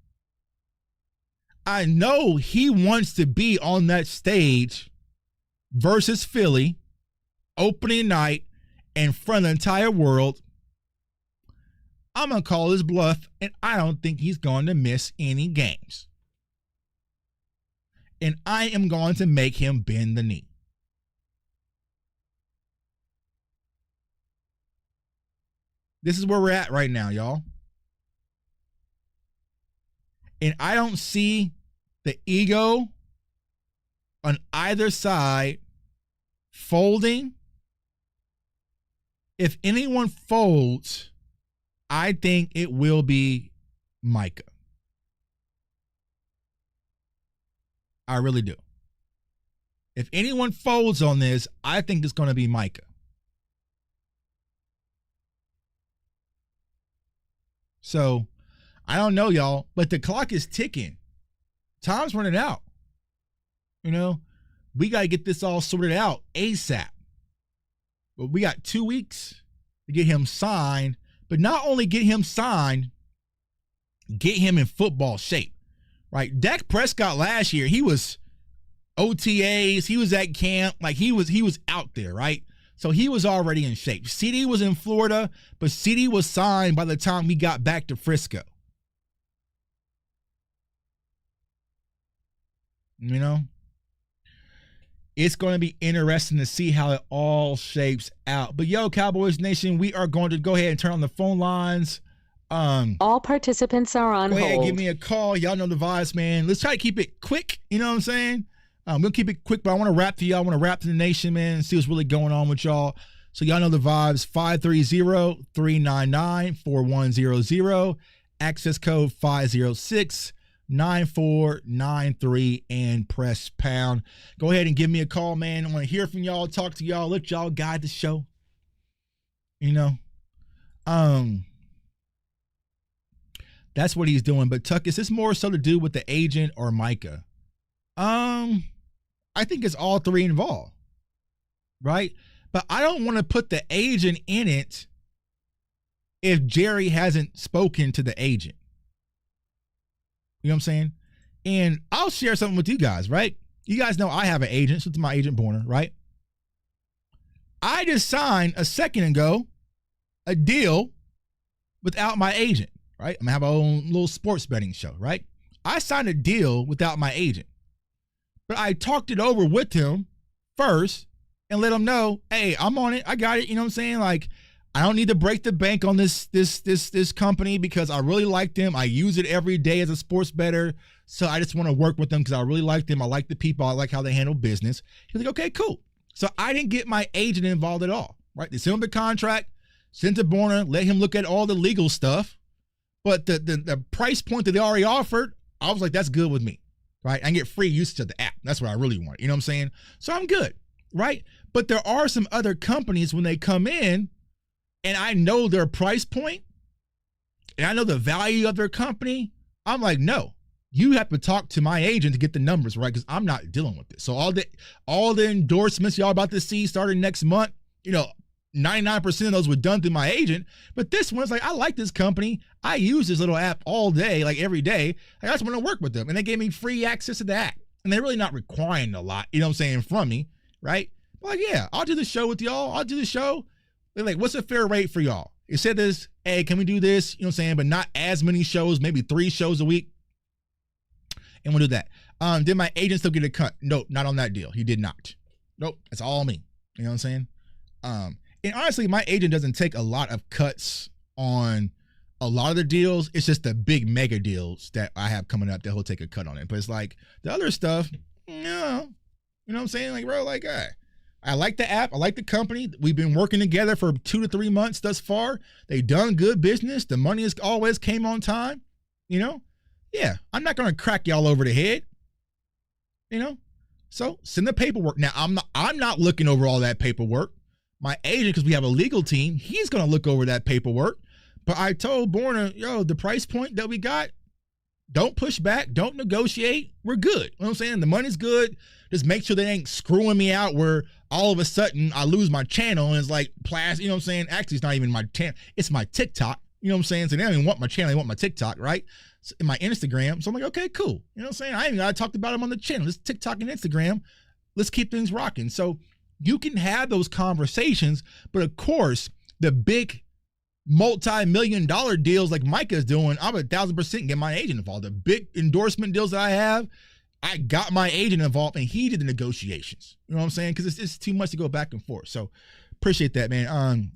I know he wants to be on that stage versus Philly, opening night, in front of the entire world. I'm going to call his bluff, and I don't think he's going to miss any games. And I am going to make him bend the knee. This is where we're at right now, y'all. And I don't see the ego on either side folding. If anyone folds, I think it will be Micah. I really do. If anyone folds on this, I think it's going to be Micah. So, I don't know, y'all, but the clock is ticking. Time's running out. You know, we got to get this all sorted out ASAP. But we got 2 weeks to get him signed. But not only get him signed, get him in football shape. right? Dak Prescott last year, he was OTAs, he was at camp, like he was out there, right? So he was already in shape. CD was in Florida, but CD was signed by the time we got back to Frisco. You know? It's going to be interesting to see how it all shapes out. But yo, Cowboys Nation, we are going to go ahead and turn on the phone lines. All participants are on hold. Go ahead, give me a call. Y'all know the vibes, man. Let's try to keep it quick. You know what I'm saying? We'll keep it quick, but I want to rap to y'all. I want to rap to the nation, man, and see what's really going on with y'all. So y'all know the vibes. 530-399-4100. Access code 506-9493 and press pound. Go ahead and give me a call, man. I want to hear from y'all, talk to y'all, let y'all guide the show. You know? That's what he's doing. But Tuck, is this more so to do with the agent or Micah? I think it's all three involved, right? But I don't want to put the agent in it if Jerry hasn't spoken to the agent. You know what I'm saying? And I'll share something with you guys, right? You guys know I have an agent. So it's my agent, Borner, right? I just signed a second ago a deal without my agent, right? I'm going to have my own little sports betting show, right? I signed a deal without my agent. But I talked it over with him first and let him know, hey, I'm on it. I got it. You know what I'm saying? Like, I don't need to break the bank on this company because I really like them. I use it every day as a sports bettor. So I just want to work with them because I really like them. I like the people. I like how they handle business. He's like, okay, cool. So I didn't get my agent involved at all, right? They sent him the contract, sent to Borner, let him look at all the legal stuff. But the price point that they already offered, I was like, that's good with me. Right? I can get free usage of the app. That's what I really want. You know what I'm saying? So I'm good. Right? But there are some other companies when they come in and I know their price point and I know the value of their company. I'm like, no, you have to talk to my agent to get the numbers right because I'm not dealing with this. So all the endorsements y'all about to see starting next month, you know, 99% of those were done through my agent, but this one's like, I like this company. I use this little app all day, like every day. I just want to work with them. And they gave me free access to the app. And they're really not requiring a lot, you know what I'm saying, from me, right? But like, yeah, I'll do the show with y'all. I'll do the show. They're like, what's a fair rate for y'all? It said this, hey, can we do this? You know what I'm saying? But not as many shows, maybe 3 shows a week. And we'll do that. Did my agent still get a cut? Nope, not on that deal. He did not. Nope, that's all me. You know what I'm saying? And honestly, my agent doesn't take a lot of cuts on a lot of the deals. It's just the big mega deals that I have coming up that he'll take a cut on it. But it's like the other stuff, no. You know what I'm saying? Like, bro, like, I like the app. I like the company. We've been working together for 2 to 3 months thus far. They done good business. The money has always came on time. You know? Yeah, I'm not going to crack y'all over the head. You know? So send the paperwork. Now, I'm not looking over all that paperwork. My agent, because we have a legal team, he's going to look over that paperwork. But I told Borner, yo, the price point that we got, don't push back, don't negotiate. We're good. You know what I'm saying? The money's good. Just make sure they ain't screwing me out where all of a sudden I lose my channel and it's like plastic. You know what I'm saying? Actually, it's not even my channel. It's my TikTok. You know what I'm saying? So they don't even want my channel. They want my TikTok, right? So, in my Instagram. So I'm like, okay, cool. You know what I'm saying? I talked about them on the channel. It's TikTok and Instagram. Let's keep things rocking. So you can have those conversations, but of course, the big multi-million-dollar deals like Micah's doing, I'm 1,000% get my agent involved. The big endorsement deals that I have, I got my agent involved and he did the negotiations. You know what I'm saying? Because it's too much to go back and forth. So appreciate that, man.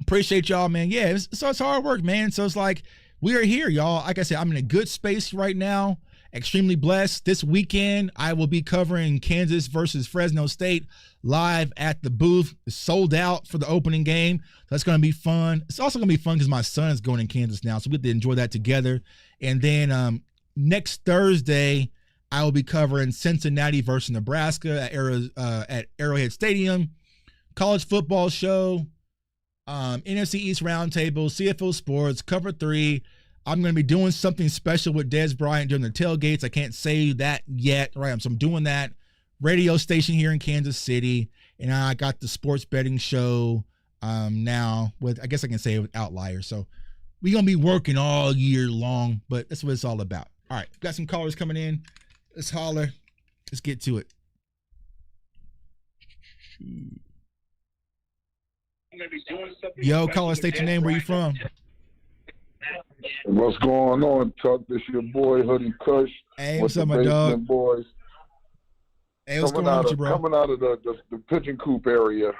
Appreciate y'all, man. Yeah, it's hard work, man. So it's like we are here, y'all. Like I said, I'm in a good space right now. Extremely blessed. This weekend, I will be covering Kansas versus Fresno State live at the booth. It's sold out for the opening game. So that's going to be fun. It's also going to be fun because my son is going in Kansas now, so we get to enjoy that together. And then next Thursday, I will be covering Cincinnati versus Nebraska at Arrowhead Stadium. College football show, NFC East Roundtable, CFO Sports, Cover 3. I'm going to be doing something special with Des Bryant during the tailgates. I can't say that yet, right? So I'm doing that radio station here in Kansas City. And I got the sports betting show now with, I guess I can say with Outliers. So we're going to be working all year long, but that's what it's all about. All right, got some callers coming in. Let's holler. Let's get to it. Yo, caller, state your name. Where you from? What's going on, Tuck? This your boy Hoodie Kush. Hey, what's up, my dog? Boys. Hey, what's going on with you, bro? Coming out of the pigeon coop area.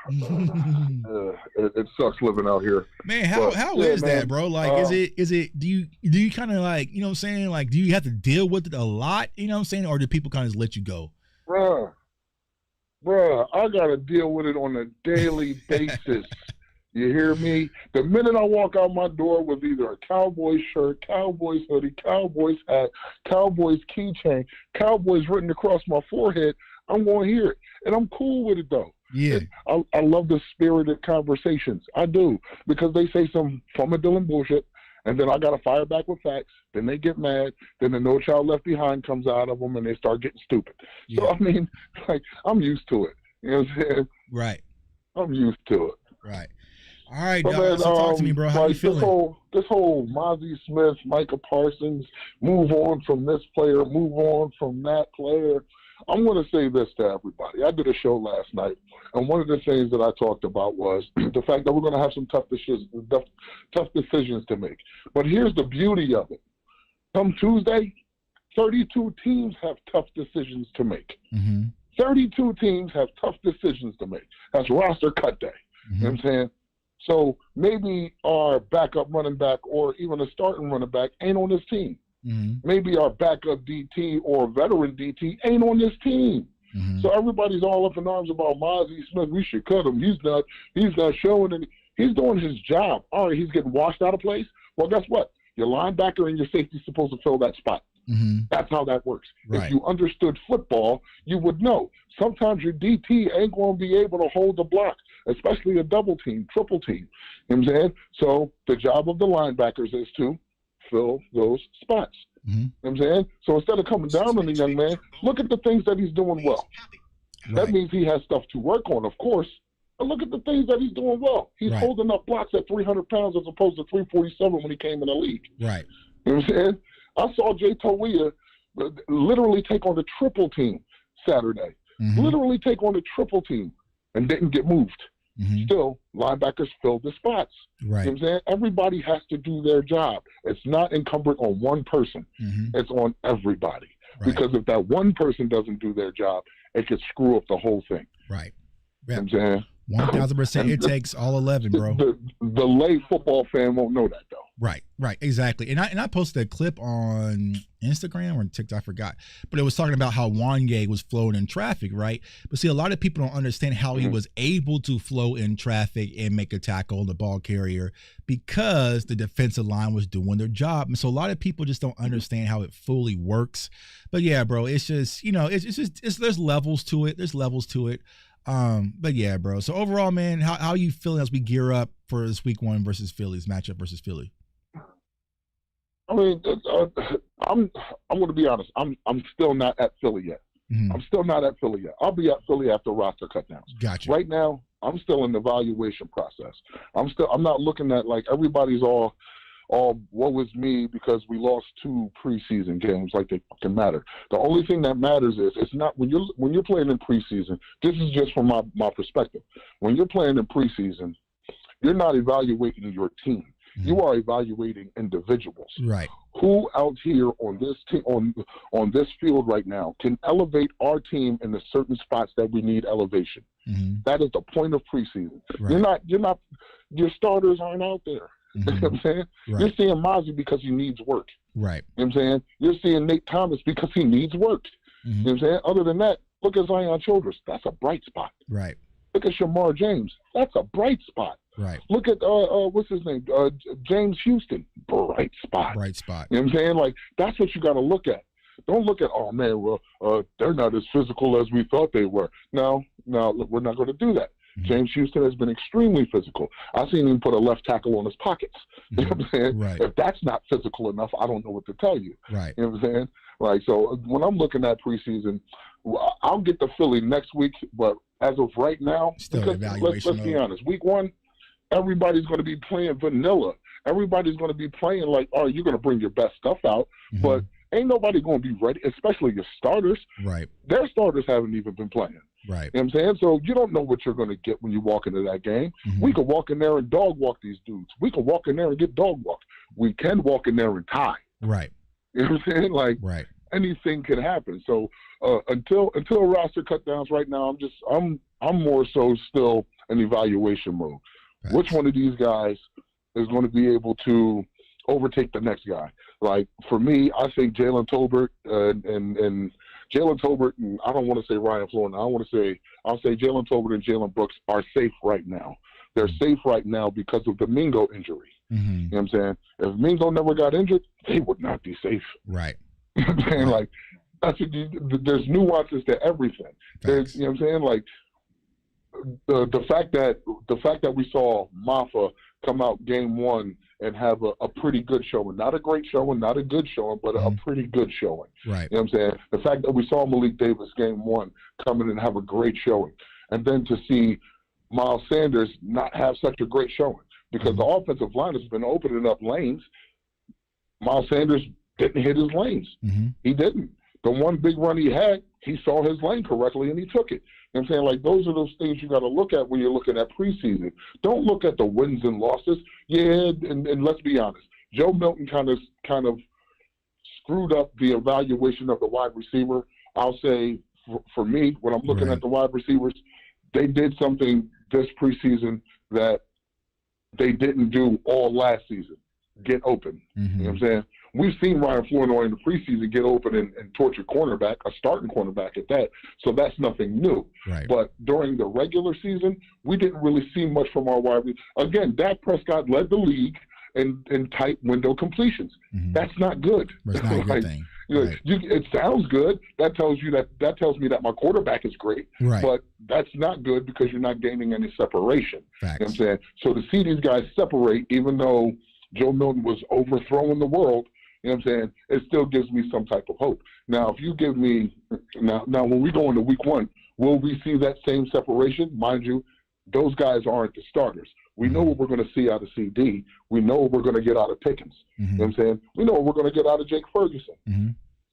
It sucks living out here. Man, how is that, bro? Like, is it? Do you kind of like, you know what I'm saying? Like, do you have to deal with it a lot? You know what I'm saying? Or do people kind of let you go? Bruh, I gotta deal with it on a daily basis. You hear me? The minute I walk out my door with either a Cowboys shirt, Cowboys hoodie, Cowboys hat, Cowboys keychain, Cowboys written across my forehead, I'm going to hear it. And I'm cool with it, though. Yeah. I love the spirited conversations. I do. Because they say some fummadilling bullshit, and then I got to fire back with facts. Then they get mad. Then the No Child Left Behind comes out of them, and they start getting stupid. Yeah. So, I mean, like, I'm used to it. You know what I'm saying? Right. I'm used to it. Right. All right, dog. So talk to me, bro. How you feeling? This whole Mozzie Smith, Micah Parsons, move on from this player, move on from that player. I'm going to say this to everybody. I did a show last night, and one of the things that I talked about was the fact that we're going to have some tough decisions to make. But here's the beauty of it. Come Tuesday, 32 teams have tough decisions to make. Mm-hmm. 32 teams have tough decisions to make. That's roster cut day. Mm-hmm. You know what I'm saying? So maybe our backup running back or even a starting running back ain't on this team. Mm-hmm. Maybe our backup DT or veteran DT ain't on this team. Mm-hmm. So everybody's all up in arms about Mozzie Smith. We should cut him. He's not showing any. He's doing his job. All right, he's getting washed out of place. Well, guess what? Your linebacker and your safety's supposed to fill that spot. Mm-hmm. That's how that works. Right. If you understood football, you would know. Sometimes your DT ain't going to be able to hold the block, especially a double team, triple team. You know what I'm saying? So the job of the linebackers is to fill those spots. Mm-hmm. You know what I'm saying? So instead of coming down on the young man, look at the things that he's doing well. Right. That means he has stuff to work on, of course. But look at the things that he's doing well. He's holding up blocks at 300 pounds as opposed to 347 when he came in the league. Right. You know what I'm saying? I saw Jay Toia literally take on the triple team Saturday. Mm-hmm. Literally take on the triple team and didn't get moved. Mm-hmm. Still, linebackers filled the spots. Right. You know what I'm saying? Everybody has to do their job. It's not incumbent on one person. Mm-hmm. It's on everybody. Right. Because if that one person doesn't do their job, it could screw up the whole thing. Right. Yeah. You know what I'm saying? 1,000%. It takes all 11, bro. The lay football fan won't know that, though. Right, exactly. And I posted a clip on Instagram or TikTok, I forgot. But it was talking about how Wanye was flowing in traffic, right? But see, a lot of people don't understand how he was able to flow in traffic and make a tackle on the ball carrier because the defensive line was doing their job. And so a lot of people just don't understand how it fully works. But yeah, bro, it's just, you know, there's levels to it. There's levels to it. But yeah, bro. So overall, man, how are you feeling as we gear up for this week 1 versus Philly's matchup versus Philly? I mean, I'm going to be honest. I'm still not at Philly yet. Mm-hmm. I'm still not at Philly yet. I'll be at Philly after roster cutdowns. Gotcha. Right now, I'm still in the evaluation process. I'm not looking at like everybody's all woe is me because we lost 2 preseason games like they fucking matter. The only thing that matters is it's not when you're playing in preseason. This is just from my perspective. When you're playing in preseason, you're not evaluating your team. Mm-hmm. You are evaluating individuals. Right. Who out here on this team on this field right now can elevate our team in the certain spots that we need elevation. Mm-hmm. That is the point of preseason. Right. You're not your starters aren't out there. Mm-hmm. You know what I'm saying? Right. You're seeing Mozzie because he needs work. Right. You know what I'm saying? You're seeing Nate Thomas because he needs work. Mm-hmm. You know what I'm saying? Other than that, look at Zion Childress. That's a bright spot. Right. Look at Shamar James. That's a bright spot. Right. Look at what's his name? James Houston. Bright spot. Bright spot. You know what I'm saying? Like that's what you got to look at. Don't look at, oh man, well they're not as physical as we thought they were. No, we're not going to do that. Mm-hmm. James Houston has been extremely physical. I've seen him put a left tackle on his pockets. You know what I'm saying? Right. If that's not physical enough, I don't know what to tell you. Right. You know what I'm saying? Like, so when I'm looking at preseason, I'll get to Philly next week, but as of right now, let's be honest. Week 1, everybody's going to be playing vanilla. Everybody's going to be playing like, oh, you're going to bring your best stuff out, mm-hmm. but ain't nobody going to be ready, especially your starters. Right. Their starters haven't even been playing. Right. You know what I'm saying? So you don't know what you're going to get when you walk into that game. Mm-hmm. We could walk in there and dog walk these dudes. We can walk in there and get dog walked. We can walk in there and tie. Right. You know what I'm saying? Like, right. Anything can happen. So until roster cutdowns right now, I'm more so still in evaluation mode. Right. Which one of these guys is going to be able to overtake the next guy? Like, for me, I think Jalen Tolbert and Jalen Tolbert, and I don't want to say Ryan Florida. I'll say Jalen Tolbert and Jalen Brooks are safe right now. They're safe right now because of the Mingo injury. Mm-hmm. You know what I'm saying? If Mingo never got injured, they would not be safe. Right. You know what I'm saying? Right. Like, there's nuances to everything. There's, you know what I'm saying? Like, the fact that we saw Maffa come out game one and have a pretty good showing, not a great showing, not a good showing, but a pretty good showing. Right. You know what I'm saying? The fact that we saw Malik Davis game one come in and have a great showing, and then to see Miles Sanders not have such a great showing because the offensive line has been opening up lanes. Miles Sanders didn't hit his lanes. Mm-hmm. He didn't. The one big run he had, he saw his lane correctly and he took it. You know what I'm saying? Like, those are those things you got to look at when you're looking at preseason. Don't look at the wins and losses. Yeah, and let's be honest. Joe Milton kind of screwed up the evaluation of the wide receiver. I'll say, for me, when I'm looking at the wide receivers, they did something this preseason that they didn't do all last season. Get open. Mm-hmm. You know what I'm saying? We've seen Ryan Flournoy in the preseason get open and torture cornerback, a starting cornerback at that. So that's nothing new. Right. But during the regular season, we didn't really see much from our wide receivers. Again, Dak Prescott led the league in tight window completions. Mm-hmm. That's not good. That's not a good thing. Right. It sounds good. That tells me that my quarterback is great. Right. But that's not good because you're not gaining any separation. Facts. You know what I'm saying? So to see these guys separate, even though Joe Milton was overthrowing the world, you know what I'm saying, it still gives me some type of hope. Now, if you give me now when we go into week one, will we see that same separation? Mind you, those guys aren't the starters. We know what we're going to see out of CD. We know what we're going to get out of Pickens. Mm-hmm. You know what I'm saying? We know what we're going to get out of Jake Ferguson. Mm-hmm.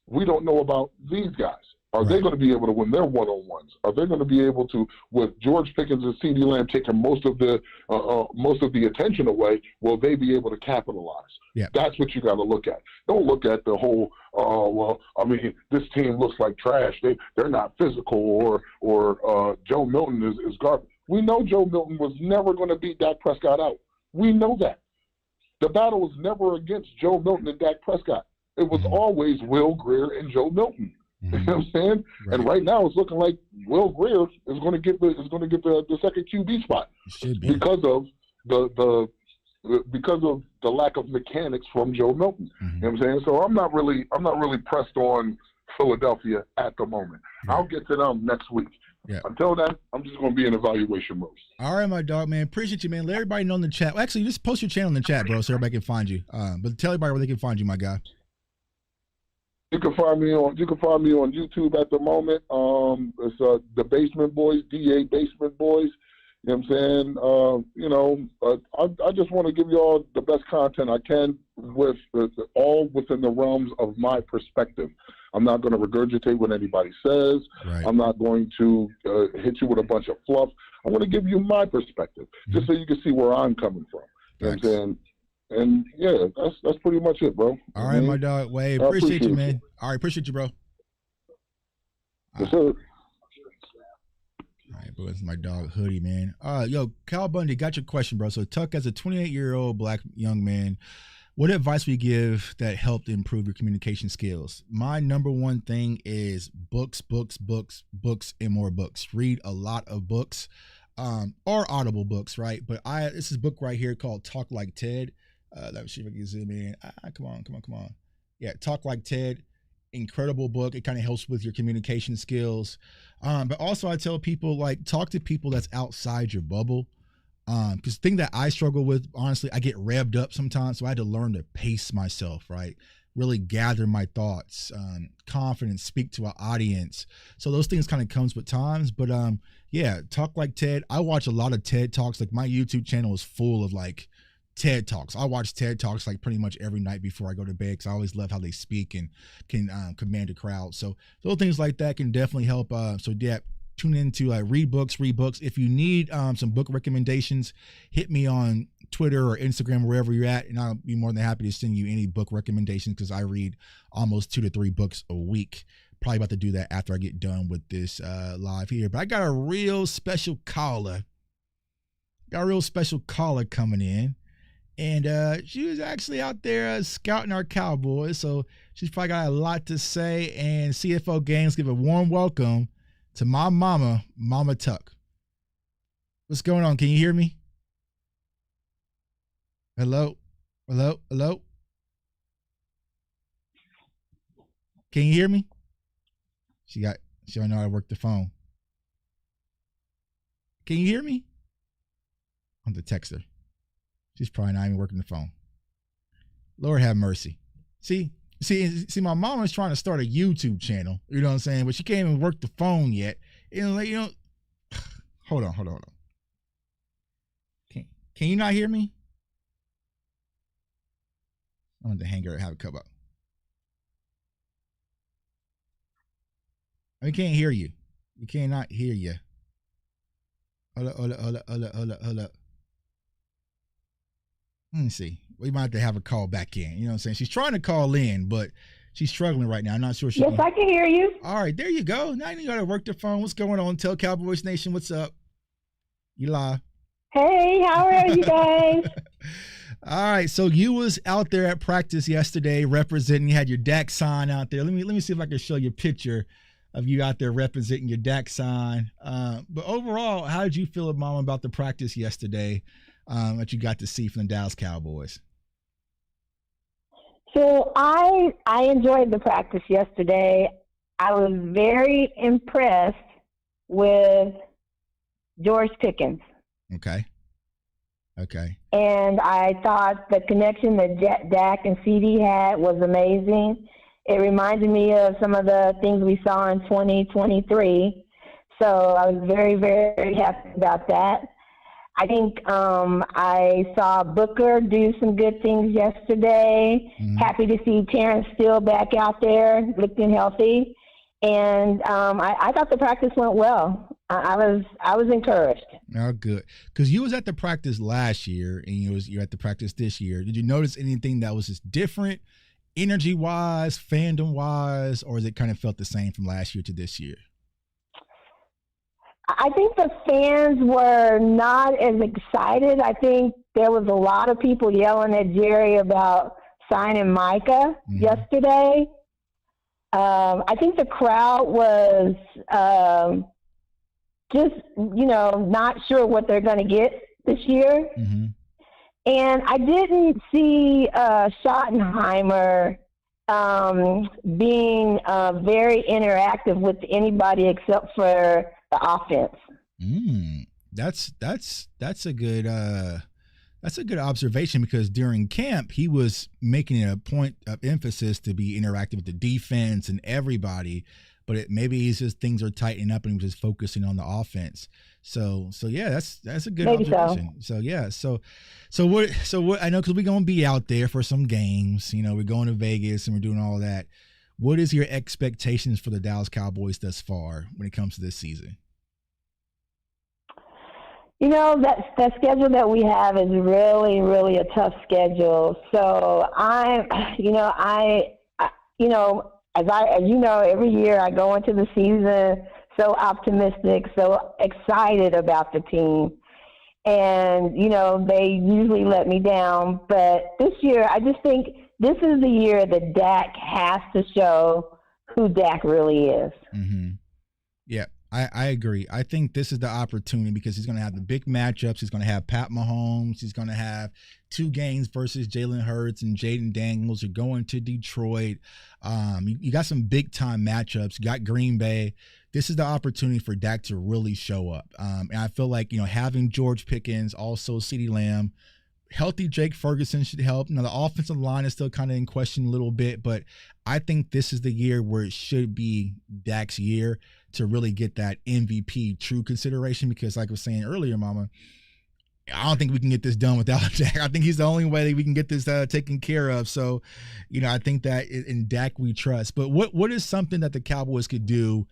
We don't know about these guys. Are they going to be able to win their one-on-ones? Are they going to be able to, with George Pickens and CeeDee Lamb taking most of the attention away, will they be able to capitalize? Yeah. That's what you got to look at. Don't look at the whole, this team looks like trash. They're not physical or Joe Milton is garbage. We know Joe Milton was never going to beat Dak Prescott out. We know that. The battle was never against Joe Milton and Dak Prescott. It was always Will Grier and Joe Milton. Mm-hmm. You know what I'm saying? Right. And right now it's looking like Will Grier is going to get the second QB spot because of the lack of mechanics from Joe Milton. Mm-hmm. You know what I'm saying? So I'm not really pressed on Philadelphia at the moment. Right. I'll get to them next week. Yeah. Until then, I'm just going to be in evaluation mode. All right, my dog, man. Appreciate you, man. Let everybody know in the chat. Well, actually, just post your channel in the chat, bro, so everybody can find you. But tell everybody where they can find you, my guy. You can find me on YouTube at the moment. It's the Basement Boys, DA Basement Boys. You know what I'm saying? I just want to give you all the best content I can with all within the realms of my perspective. I'm not going to regurgitate what anybody says. Right. I'm not going to hit you with a bunch of fluff. I want to give you my perspective, just so you can see where I'm coming from. You know what I'm saying? And yeah, that's pretty much it, bro. All right, my dog. Wade, appreciate you, man. All right, appreciate you, bro. Yes, sir. All right, bro. It's my dog Hoodie, man. Yo, Cal Bundy, got your question, bro. So Tuck, as a 28-year-old black young man, what advice would you give that helped improve your communication skills? My number one thing is books, and more books. Read a lot of books, or Audible books, right? But this is a book right here called Talk Like Ted. Let me see if I can zoom in. Come on. Yeah, Talk Like Ted. Incredible book. It kind of helps with your communication skills. But also I tell people, like, talk to people that's outside your bubble. Because the thing that I struggle with, honestly, I get revved up sometimes. So I had to learn to pace myself, right? Really gather my thoughts, confidence, speak to an audience. So those things kind of comes with times. But yeah, Talk Like Ted. I watch a lot of TED Talks. Like, my YouTube channel is full of like TED Talks. I watch TED Talks like pretty much every night before I go to bed because I always love how they speak and can command a crowd. So little things like that can definitely help. So yeah, tune into read books. If you need some book recommendations, hit me on Twitter or Instagram, wherever you're at, and I'll be more than happy to send you any book recommendations because I read almost 2 to 3 books a week. Probably about to do that after I get done with this live here. But I got a real special caller. Coming in. And she was actually out there scouting our Cowboys. So she's probably got a lot to say. And CFO Gangs, give a warm welcome to my mama, Mama Tuck. What's going on? Can you hear me? Hello? Hello? Hello? Can you hear me? She don't know how to work the phone. Can you hear me? I'm the texter. She's probably not even working the phone. Lord have mercy. See, my mom is trying to start a YouTube channel. You know what I'm saying? But she can't even work the phone yet. Hold on. Can you not hear me? I want to hang her and have it come up. I can't hear you. We cannot hear you. Hold up. Let me see. We might have to have her call back in. You know what I'm saying? She's trying to call in, but she's struggling right now. I'm not sure she Yes, I can hear you. All right, there you go. Now you got to work the phone. What's going on? Tell Cowboys Nation what's up. You live. Hey, how are you guys? All right, so you was out there at practice yesterday representing. You had your Dak sign out there. Let me see if I can show you a picture of you out there representing your Dak sign. But overall, how did you feel, Mom, about the practice yesterday that you got to see from the Dallas Cowboys? So I enjoyed the practice yesterday. I was very impressed with George Pickens. Okay. And I thought the connection that Dak and CD had was amazing. It reminded me of some of the things we saw in 2023. So I was very, very happy about that. I think I saw Booker do some good things yesterday. Mm-hmm. Happy to see Terrence Steele back out there looking healthy. And I thought the practice went well. I was encouraged. Oh, good. Because you was at the practice last year and you're at the practice this year. Did you notice anything that was just different, energy-wise, fandom-wise, or has it kind of felt the same from last year to this year? I think the fans were not as excited. I think there was a lot of people yelling at Jerry about signing Micah yesterday. I think the crowd was just, not sure what they're going to get this year. Mm-hmm. And I didn't see Schottenheimer being very interactive with anybody except for the offense. That's a good observation because during camp he was making a point of emphasis to be interactive with the defense and everybody, but maybe he's just things are tightening up and he was just focusing on the offense. So yeah, that's a good observation. So what I know, because we're gonna be out there for some games. We're going to Vegas and we're doing all that. What is your expectations for the Dallas Cowboys thus far when it comes to this season? That schedule that we have is really, really a tough schedule. So every year I go into the season so optimistic, so excited about the team. And, they usually let me down. But this year, I just think this is the year that Dak has to show who Dak really is. Mm-hmm. Yeah, I agree. I think this is the opportunity because he's going to have the big matchups. He's going to have Pat Mahomes. He's going to have 2 games versus Jalen Hurts and Jaden Daniels. You're going to Detroit. You got some big-time matchups. You got Green Bay. This is the opportunity for Dak to really show up. And I feel like, having George Pickens, also CeeDee Lamb, healthy Jake Ferguson should help. The offensive line is still kind of in question a little bit, but I think this is the year where it should be Dak's year to really get that MVP true consideration because like I was saying earlier, Mama, I don't think we can get this done without Dak. I think he's the only way that we can get this taken care of. So, I think that in Dak we trust. But what is something that the Cowboys could do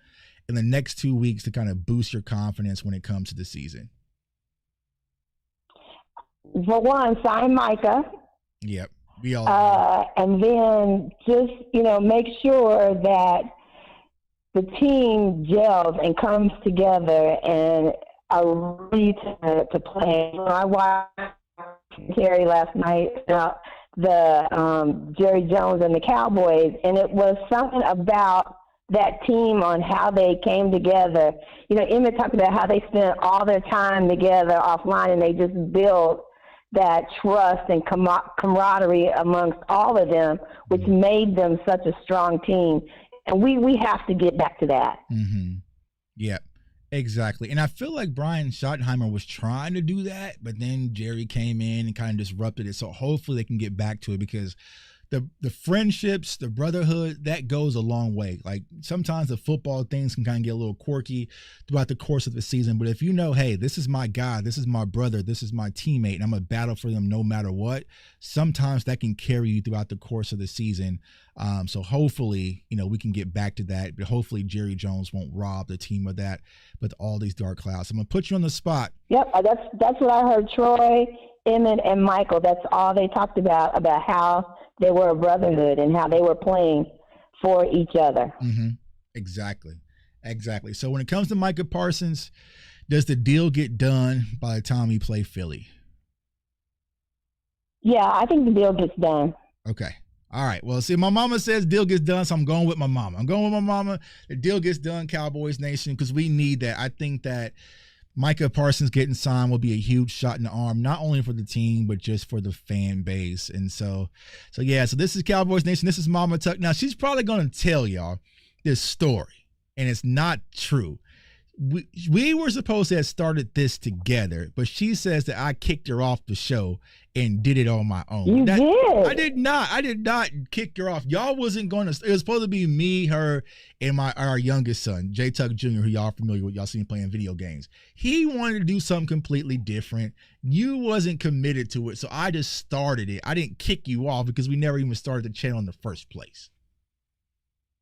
in the next 2 weeks to kind of boost your confidence when it comes to the season? For one, sign Micah. Yep. We all and then just, make sure that the team gels and comes together and are ready to play. I watched Terry last night about the Jerry Jones and the Cowboys, and it was something about that team on how they came together. Emmett talked about how they spent all their time together offline, and they just built that trust and camaraderie amongst all of them, which made them such a strong team. And we have to get back to that. Mm-hmm. Yeah, exactly. And I feel like Brian Schottenheimer was trying to do that, but then Jerry came in and kind of disrupted it. So hopefully they can get back to it, because the friendships, the brotherhood, that goes a long way. Like sometimes the football things can kind of get a little quirky throughout the course of the season. But if hey, this is my guy, this is my brother, this is my teammate, and I'm going to battle for them no matter what, sometimes that can carry you throughout the course of the season. So hopefully, we can get back to that. But hopefully Jerry Jones won't rob the team of that with all these dark clouds. I'm going to put you on the spot. Yep, that's what I heard. Troy, Emmett, and Michael, that's all they talked about how they were a brotherhood and how they were playing for each other. Mm-hmm. Exactly. So when it comes to Micah Parsons, does the deal get done by the time we play Philly? Yeah, I think the deal gets done. Okay. All right. Well, see, my mama says deal gets done, so I'm going with my mama. The deal gets done, Cowboys Nation, because we need that. I think that Micah Parsons getting signed will be a huge shot in the arm, not only for the team, but just for the fan base. And so this is Cowboys Nation. This is Mama Tuck. Now, she's probably going to tell y'all this story, and it's not true. We were supposed to have started this together, but she says that I kicked her off the show and did it on my own. You did. I did not kick her off. Y'all wasn't going to. It was supposed to be me, her, and our youngest son, J Tuck Jr., who y'all familiar with. Y'all seen him playing video games. He wanted to do something completely different. You wasn't committed to it, so I just started it. I didn't kick you off because we never even started the channel in the first place.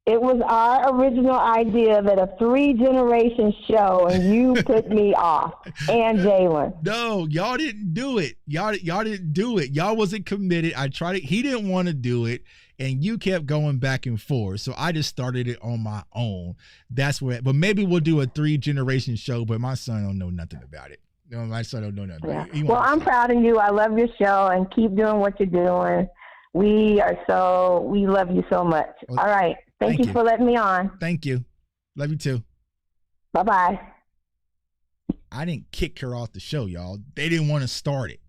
It was our original idea that a 3-generation show, and you put me off, and Jalen. No, y'all didn't do it. Y'all didn't do it. Y'all wasn't committed. I tried it. He didn't want to do it, and you kept going back and forth. So I just started it on my own. That's where. But maybe we'll do a 3-generation show. But my son don't know nothing about it. No, my son don't know nothing about it. Well, I'm proud of you. I love your show, and keep doing what you're doing. We love you so much. Well, all right. Thank you for letting me on. Thank you. Love you too. Bye-bye. I didn't kick her off the show, y'all. They didn't want to start it.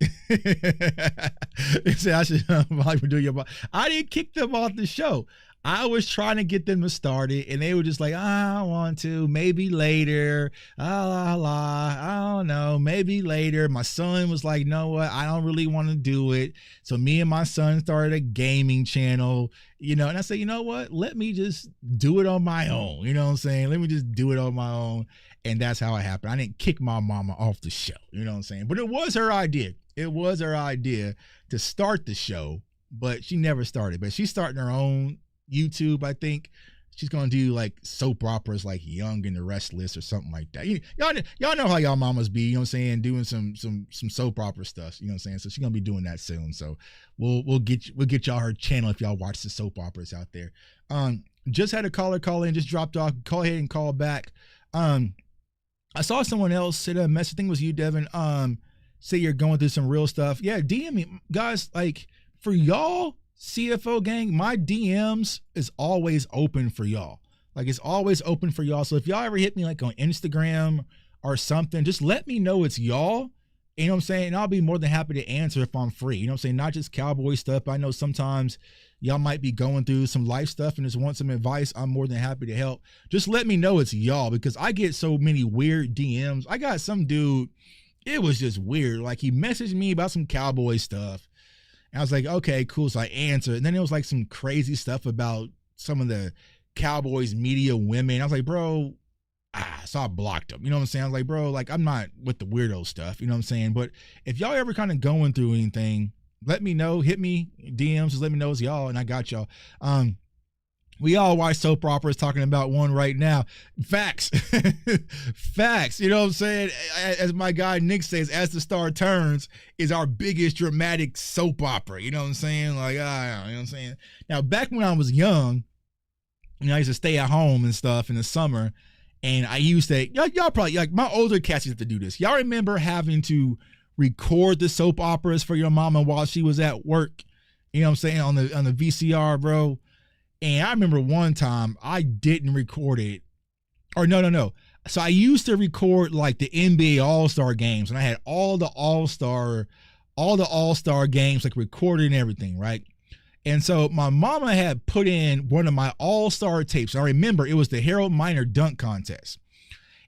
They said I should do your. I didn't kick them off the show. I was trying to get them to start it, and they were just like, I don't want to. Maybe later. I don't know. Maybe later. My son was like, you know what? I don't really want to do it. So me and my son started a gaming channel, and I said, you know what? Let me just do it on my own. You know what I'm saying? Let me just do it on my own. And that's how it happened. I didn't kick my mama off the show. You know what I'm saying? But it was her idea. It was her idea to start the show, but she never started. But she's starting her own YouTube, I think. She's gonna do like soap operas like Young and the Restless or something like that. Y'all know how y'all mamas be, you know what I'm saying, doing some soap opera stuff, you know what I'm saying? So she's gonna be doing that soon. So we'll get y'all her channel if y'all watch the soap operas out there. Just had a caller call in, just dropped off. Call ahead and call back. I saw someone else send a message, I think it was you, Devin, say you're going through some real stuff. Yeah, DM me. Guys, like, for y'all, CFO gang, my DMs is always open for y'all. Like, it's always open for y'all. So if y'all ever hit me, like, on Instagram or something, just let me know it's y'all. You know what I'm saying? And I'll be more than happy to answer if I'm free. You know what I'm saying? Not just Cowboy stuff. I know sometimes y'all might be going through some life stuff and just want some advice. I'm more than happy to help. Just let me know it's y'all, because I get so many weird DMs. I got some dude, it was just weird. Like, he messaged me about some Cowboy stuff. And I was like, okay, cool. So I answered. And then it was like some crazy stuff about some of the Cowboys media women. I was like, bro, So I blocked him. You know what I'm saying? I was like, bro, like I'm not with the weirdo stuff. You know what I'm saying? But if y'all ever kind of going through anything, let me know. Hit me DMs. Just let me know it's y'all, and I got y'all. We all watch soap operas, talking about one right now. Facts. Facts. You know what I'm saying? As my guy Nick says, As the Star Turns is our biggest dramatic soap opera. You know what I'm saying? Like, you know what I'm saying? Now, back when I was young, I used to stay at home and stuff in the summer, and I used to, y'all probably, like my older cats used to do this. Y'all remember having to record the soap operas for your mama while she was at work? You know what I'm saying? On the VCR, bro. And I remember one time I didn't record it. Or no. So I used to record like the NBA All-Star games, and I had all the All-Star games like recorded and everything, right? And so my mama had put in one of my All-Star tapes. I remember it was the Harold Miner dunk contest.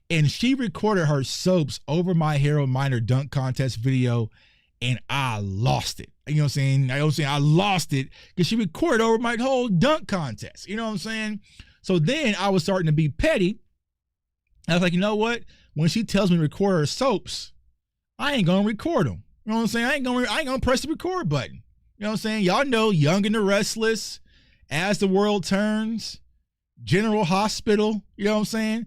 And she recorded her soaps over my Harold Miner dunk contest video, and I lost it. You know what I'm saying? I lost it because she recorded over my whole dunk contest. You know what I'm saying? So then I was starting to be petty. I was like, you know what? When she tells me to record her soaps, I ain't gonna record them. You know what I'm saying? I ain't gonna press the record button. You know what I'm saying? Y'all know Young and the Restless, As the World Turns, General Hospital. You know what I'm saying?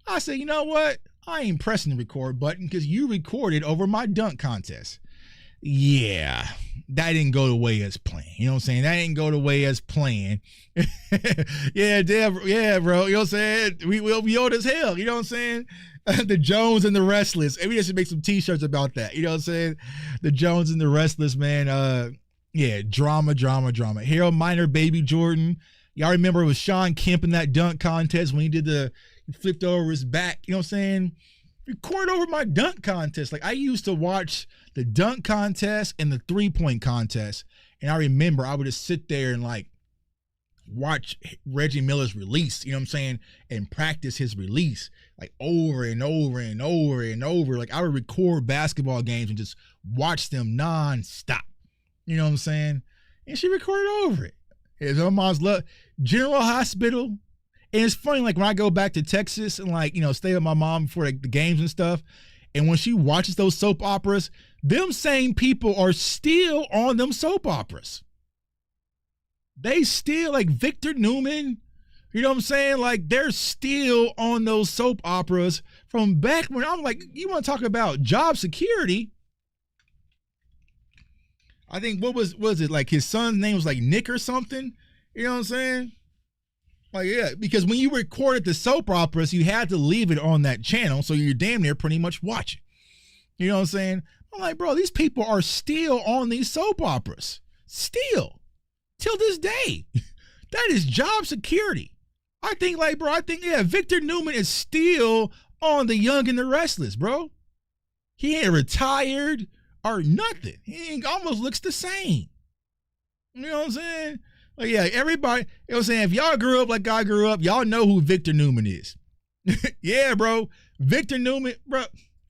I said, you know what? I ain't pressing the record button because you recorded over my dunk contest. Yeah, that didn't go the way as planned. You know what I'm saying? That didn't go the way as planned. Yeah, bro. You know what I'm saying? We old as hell. You know what I'm saying? The Jones and the Restless. And we just should make some t-shirts about that. You know what I'm saying? The Jones and the Restless, man. Yeah, drama. Harold Miner, Baby Jordan. Y'all remember it was Sean Kemp in that dunk contest when he flipped over his back. You know what I'm saying? Record over my dunk contest. Like, I used to watch the dunk contest and the 3-point contest, and I remember I would just sit there and like watch Reggie Miller's release, you know what I'm saying, and practice his release like over and over and over and over. Like, I would record basketball games and just watch them non-stop. You know what I'm saying? And she recorded over it. It's my mom's love. General Hospital. And it's funny, like when I go back to Texas and like, you know, stay with my mom for like the games and stuff, and when she watches those soap operas, them same people are still on them soap operas. They still, like Victor Newman, you know what I'm saying? Like, they're still on those soap operas from back when I'm like, you want to talk about job security? I think, what was it? Like his son's name was like Nick or something. You know what I'm saying? Like, yeah, because when you recorded the soap operas, you had to leave it on that channel, so you're damn near pretty much watching. You know what I'm saying? I'm like, bro, these people are still on these soap operas. Still. Till this day. That is job security. I think, Victor Newman is still on the Young and the Restless, bro. He ain't retired or nothing. He almost looks the same. You know what I'm saying? Like, yeah, everybody, you know what I'm saying? If y'all grew up like I grew up, y'all know who Victor Newman is. Yeah, bro. Victor Newman, bro.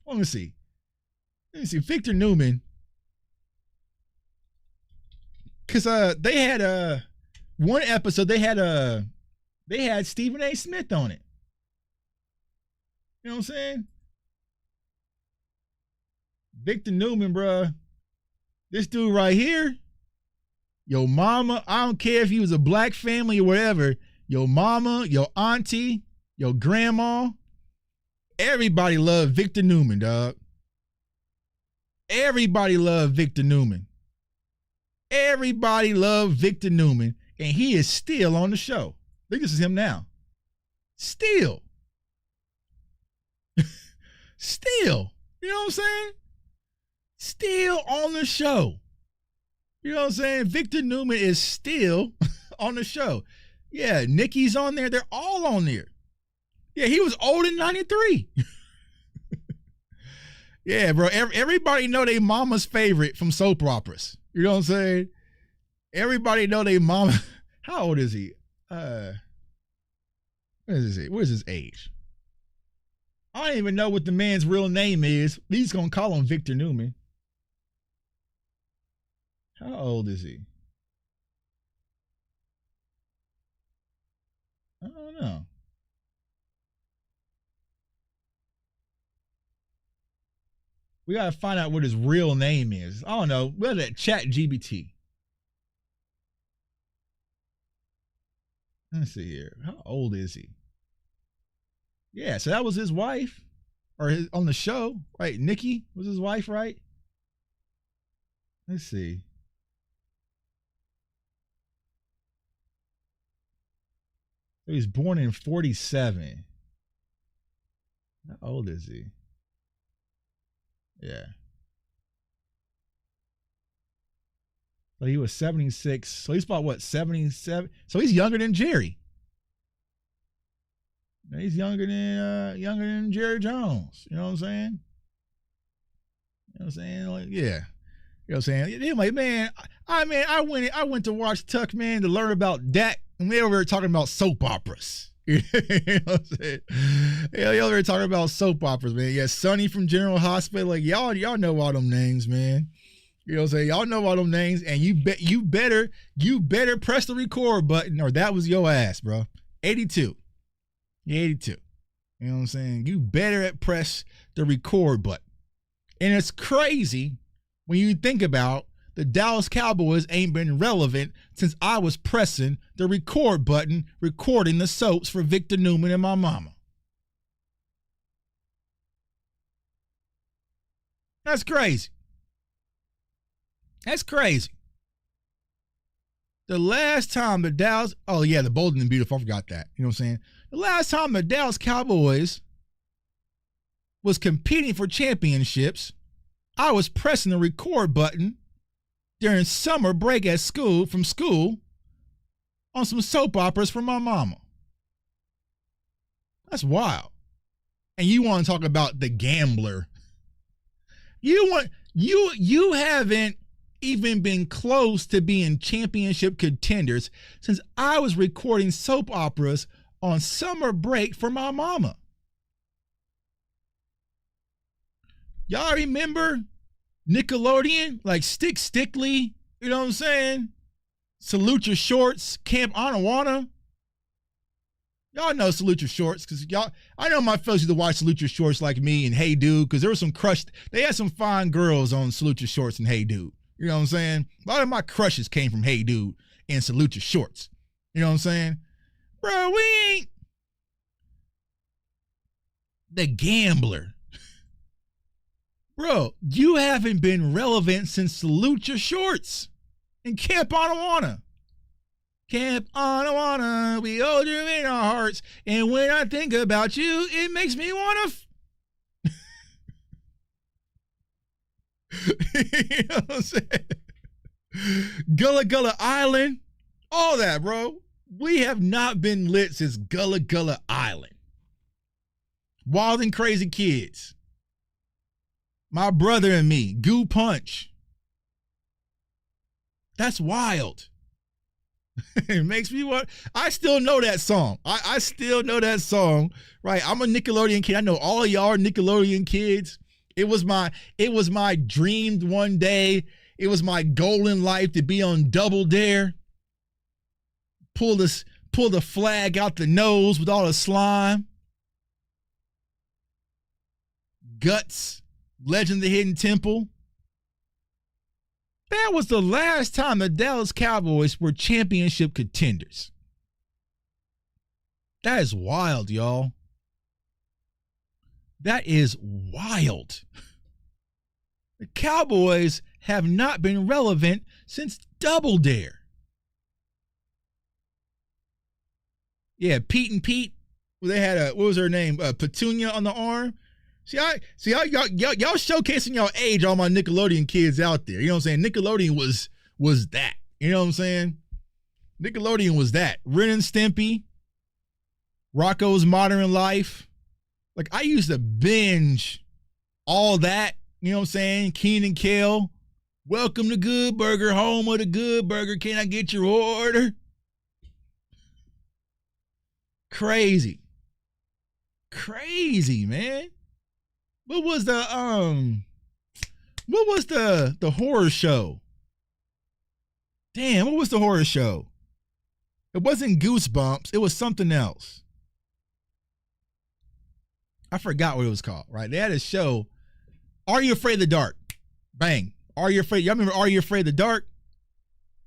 Let me see. Victor Newman. Because they had one episode, they had Stephen A. Smith on it. You know what I'm saying? Victor Newman, bro. This dude right here. Your mama, I don't care if he was a black family or whatever, your mama, your auntie, your grandma, everybody loved Victor Newman, dog. Everybody loved Victor Newman. Everybody loved Victor Newman, and he is still on the show. I think this is him now. Still. Still. You know what I'm saying? Still on the show. You know what I'm saying? Victor Newman is still on the show. Yeah, Nikki's on there. They're all on there. Yeah, he was old in 93. Yeah, bro. Everybody know they mama's favorite from soap operas. You know what I'm saying? Everybody know they mama. How old is he? What is his age? I don't even know what the man's real name is. He's going to call him Victor Newman. How old is he? I don't know. We gotta find out what his real name is. I don't know. We'll let Chat GBT. Let's see here. How old is he? Yeah, so that was his wife, or on the show, right? Nikki was his wife, right? Let's see. He was born in 47. How old is he? Yeah. So he was 76. So he's about what, 77? So he's younger than Jerry. He's younger than Jerry Jones. You know what I'm saying? You know what I'm saying? Like, yeah. You know what I'm saying? They're like, man, I went to watch Tuck, man, to learn about Dak, and they were talking about soap operas. You know what I'm saying? Yeah, y'all were talking about soap operas, man. Yeah, Sonny from General Hospital. Like, y'all know all them names, man. You know what I'm saying? Y'all know all them names, and you better press the record button, or that was your ass, bro. 82. Yeah, 82. You know what I'm saying? You better press the record button. And it's crazy when you think about the Dallas Cowboys ain't been relevant since I was pressing the record button, recording the soaps for Victor Newman and my mama. That's crazy. That's crazy. The last time the Dallas, oh yeah, the Bold and Beautiful, I forgot that. You know what I'm saying? The last time the Dallas Cowboys was competing for championships, I was pressing the record button during summer break at school, from school, on some soap operas for my mama. That's wild. And you want to talk about The Gambler. You haven't even been close to being championship contenders since I was recording soap operas on summer break for my mama. Y'all remember Nickelodeon? Like Stickly, you know what I'm saying? Salute Your Shorts, Camp Anawana. Y'all know Salute Your Shorts, because I know my fellas used to watch Salute Your Shorts like me and Hey Dude, because there was some they had some fine girls on Salute Your Shorts and Hey Dude. You know what I'm saying? A lot of my crushes came from Hey Dude and Salute Your Shorts. You know what I'm saying? Bro, we ain't The Gambler. Bro, you haven't been relevant since Salute Your Shorts and Camp Anawana. Camp Anawana, we hold you in our hearts, and when I think about you, it makes me want to you know what I'm saying? Gullah Gullah Island, all that, bro. We have not been lit since Gullah Gullah Island. Wild and Crazy Kids. My Brother and Me, Goo Punch. That's wild. It makes me want. I still know that song. I still know that song, right? I'm a Nickelodeon kid. I know all y'all are Nickelodeon kids. It was my dream one day. It was my goal in life to be on Double Dare. Pull the flag out the nose with all the slime. Guts, Legend of the Hidden Temple. That was the last time the Dallas Cowboys were championship contenders. That is wild, y'all. That is wild. The Cowboys have not been relevant since Double Dare. Yeah, Pete and Pete. They had what was her name? Petunia on the arm. See, y'all showcasing y'all age, all my Nickelodeon kids out there. You know what I'm saying? Nickelodeon was that. You know what I'm saying? Nickelodeon was that. Ren and Stimpy, Rocco's Modern Life. Like, I used to binge all that. You know what I'm saying? Keenan and Kel. Welcome to Good Burger, home of the Good Burger. Can I get your order? Crazy, man. What was the horror show? Damn, what was the horror show? It wasn't Goosebumps. It was something else. I forgot what it was called, right? They had a show Are You Afraid of the Dark? Bang. Are You Afraid? Y'all remember Are You Afraid of the Dark?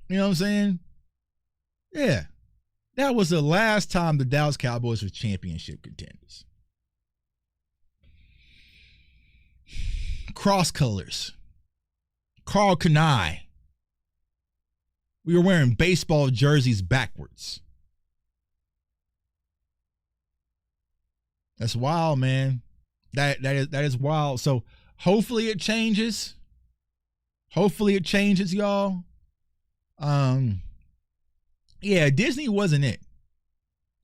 You know what I'm saying? Yeah. That was the last time the Dallas Cowboys were championship contenders. Cross colors. Carl Kanai. We were wearing baseball jerseys backwards. That's wild, man. That is wild. So hopefully it changes. Hopefully it changes, y'all. Yeah, Disney wasn't it.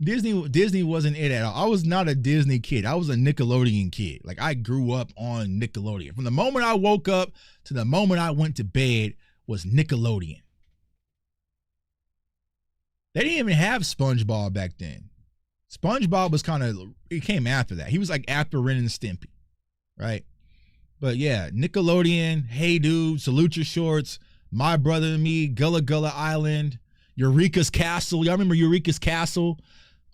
Disney wasn't it at all. I was not a Disney kid. I was a Nickelodeon kid. Like, I grew up on Nickelodeon. From the moment I woke up to the moment I went to bed was Nickelodeon. They didn't even have SpongeBob back then. SpongeBob was he came after that. He was like after Ren and Stimpy, right? But yeah, Nickelodeon, Hey Dude, Salute Your Shorts, My Brother and Me, Gullah Gullah Island, Eureka's Castle. Y'all remember Eureka's Castle?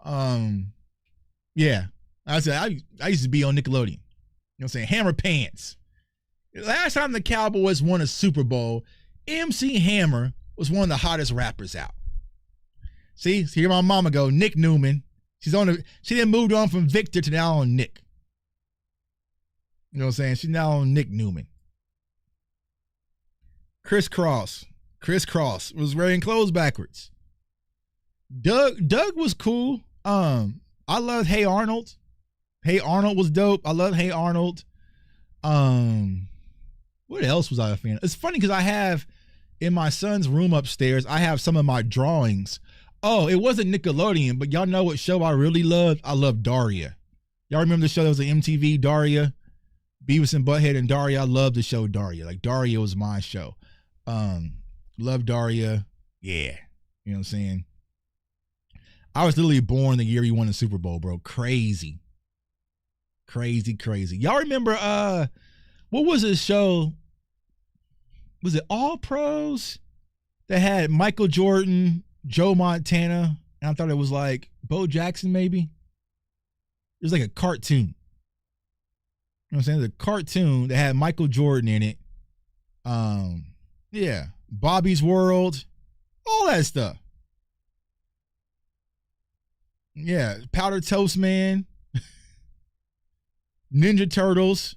Yeah. I used to be on Nickelodeon. You know what I'm saying? Hammer Pants. Last time the Cowboys won a Super Bowl, MC Hammer was one of the hottest rappers out. See, here my mama go, Nick Newman. She then moved on from Victor to now on Nick. You know what I'm saying? She's now on Nick Newman. Chris Cross was wearing clothes backwards. Doug was cool. I loved Hey Arnold. Hey Arnold was dope. I love Hey Arnold. What else was I a fan of? It's funny because I have in my son's room upstairs, I have some of my drawings. Oh, it wasn't Nickelodeon, but y'all know what show I really loved? I love Daria. Y'all remember the show that was on MTV, Daria? Beavis and Butthead and Daria. I love the show Daria. Like, Daria was my show. Love Daria. Yeah. You know what I'm saying? I was literally born the year he won the Super Bowl, bro. Crazy. Y'all remember, what was this show? Was it All Pros? That had Michael Jordan, Joe Montana, and I thought it was like Bo Jackson, maybe. It was like a cartoon. You know what I'm saying? The cartoon that had Michael Jordan in it. Yeah. Bobby's World. All that stuff. Yeah. Powder Toast Man. Ninja Turtles.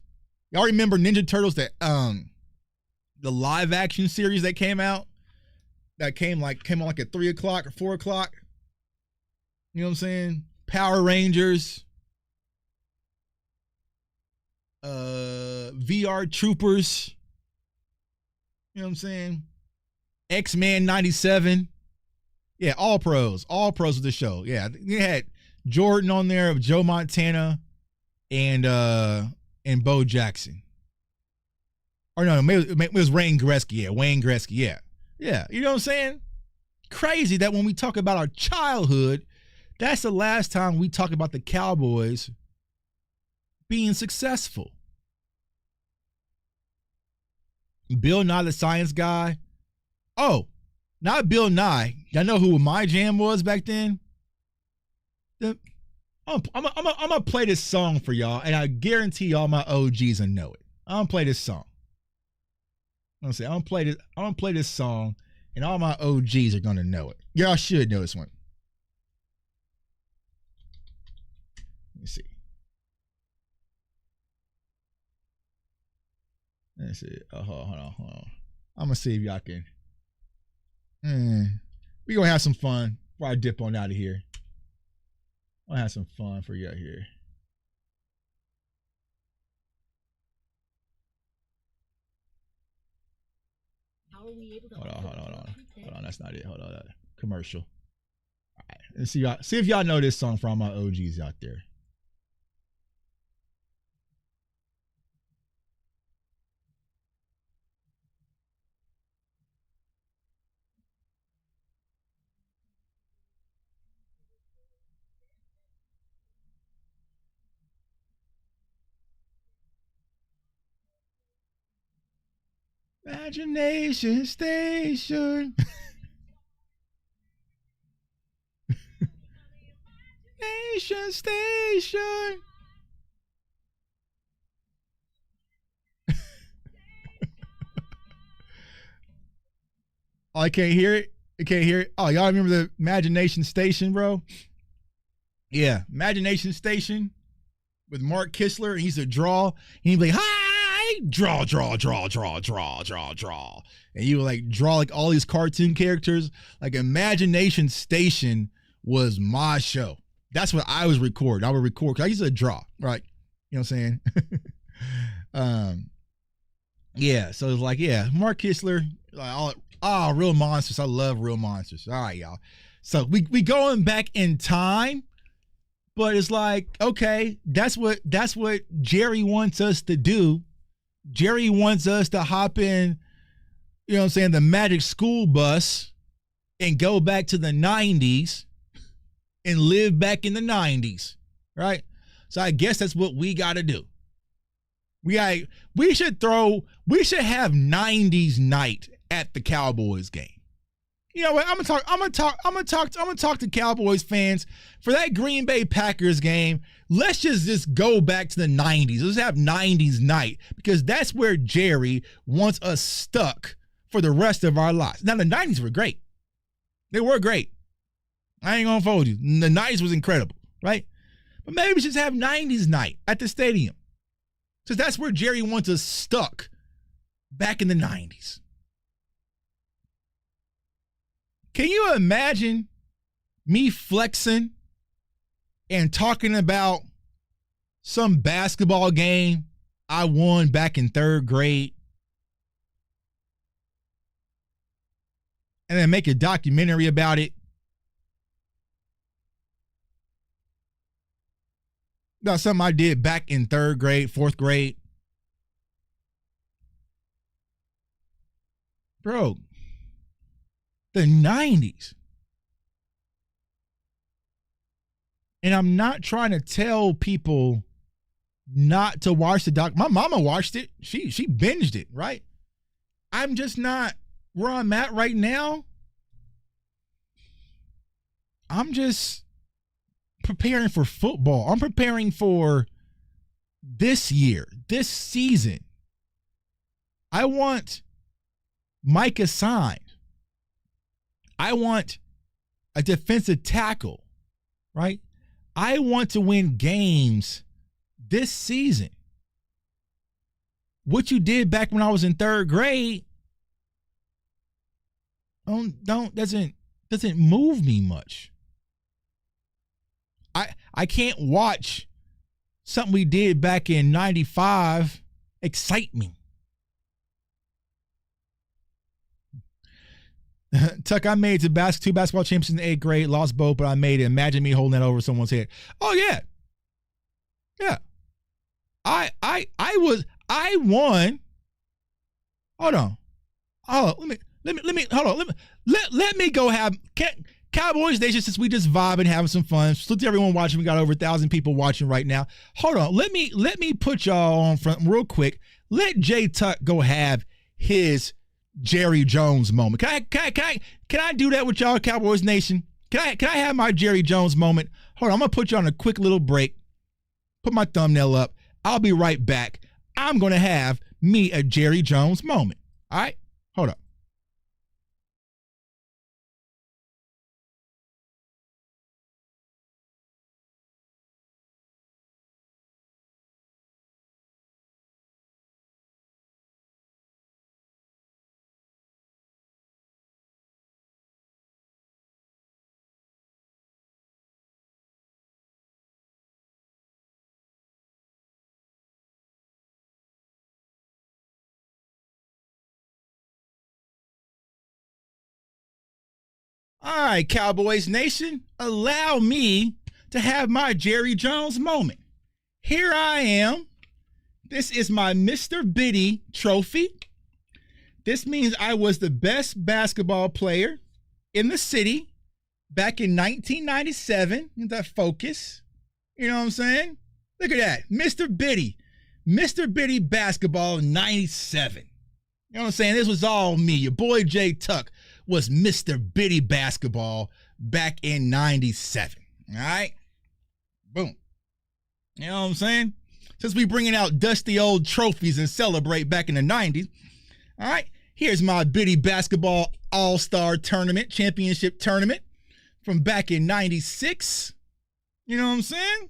Y'all remember Ninja Turtles, that the live action series that came out? That came on like at 3 o'clock or 4 o'clock. You know what I'm saying? Power Rangers. VR Troopers. You know what I'm saying? X-Men 97. Yeah, All Pros. All Pros was the show. Yeah, you had Jordan on there of Joe Montana and Bo Jackson. Or no, maybe it was Wayne Gretzky. Yeah, Wayne Gretzky. Yeah. Yeah, you know what I'm saying? Crazy that when we talk about our childhood, that's the last time we talk about the Cowboys being successful. Bill Nye the Science Guy. Oh, not Bill Nye. Y'all know who my jam was back then? I'm gonna play this song for y'all, and I guarantee all my OGs will know it. I'm gonna play this song. I'm gonna play this song, and all my OGs are gonna know it. Y'all should know this one. Let me see. Let's see. Oh, hold on. I'm gonna see if y'all can. We gonna have some fun before I dip on out of here. I'll have some fun for y'all here. Hold on. That's not it. Hold on. Commercial. All right. Let's see if y'all know this song from my OGs out there. Imagination Station. Nation Station. Oh, I can't hear it. I can't hear it. Oh, y'all remember the Imagination Station, bro? Yeah, Imagination Station with Mark Kistler. And he used to draw. And he'd be like, hi, draw. And you would like draw like all these cartoon characters. Like Imagination Station was my show. That's what I was recording. I would record because I used to draw, right? You know what I'm saying? Yeah, so it's like, yeah, Mark Kistler, like real monsters. I love real monsters. All right, y'all. So we going back in time, but it's like, okay, that's what Jerry wants us to do. Jerry wants us to hop in, you know what I'm saying, the magic school bus and go back to the 90s and live back in the 90s, right? So I guess that's what we got to do. We should have 90s night at the Cowboys game. You know what? I'm gonna talk to Cowboys fans for that Green Bay Packers game. Let's just go back to the 90s. Let's have 90s night because that's where Jerry wants us stuck for the rest of our lives. Now the 90s were great. They were great. I ain't gonna fold you. The 90s was incredible, right? But maybe we should have 90s night at the stadium. Because that's where Jerry wants us stuck back in the 90s. Can you imagine me flexing and talking about some basketball game I won back in 3rd grade? And then make a documentary about it? About something I did back in 3rd grade, 4th grade. Bro, the 90s. And I'm not trying to tell people not to watch the doc. My mama watched it. She binged it, right? I'm just not where I'm at right now. I'm just preparing for football. I'm preparing for this year, this season. I want Micah signed. I want a defensive tackle, right? I want to win games this season. What you did back when I was in 3rd grade doesn't move me much. I can't watch something we did back in 95 excite me. Tuck, I made it to 2 basketball championships in the 8th grade, lost both, but I made it. Imagine me holding that over someone's head. Oh yeah. Yeah. I won. Hold on. Let me go have Cowboys Nation, since we just vibing, having some fun. Salute to everyone watching. We got over 1,000 people watching right now. Hold on. Let me put y'all on front real quick. Let J Tuck go have his Jerry Jones moment. Can I do that with y'all, Cowboys Nation? Can I have my Jerry Jones moment? Hold on. I'm gonna put you on a quick little break. Put my thumbnail up. I'll be right back. I'm gonna have me a Jerry Jones moment. All right? Hold up. All right, Cowboys Nation, allow me to have my Jerry Jones moment. Here I am. This is my Mr. Biddy trophy. This means I was the best basketball player in the city back in 1997. That focus. You know what I'm saying? Look at that. Mr. Biddy. Mr. Biddy basketball 97. You know what I'm saying? This was all me. Your boy J Tuck was Mr. Biddy basketball back in 97. All right? Boom. You know what I'm saying? Since we bringing out dusty old trophies and celebrate back in the 90s. All right? Here's my Biddy Basketball All-Star Tournament, Championship Tournament from back in 96. You know what I'm saying?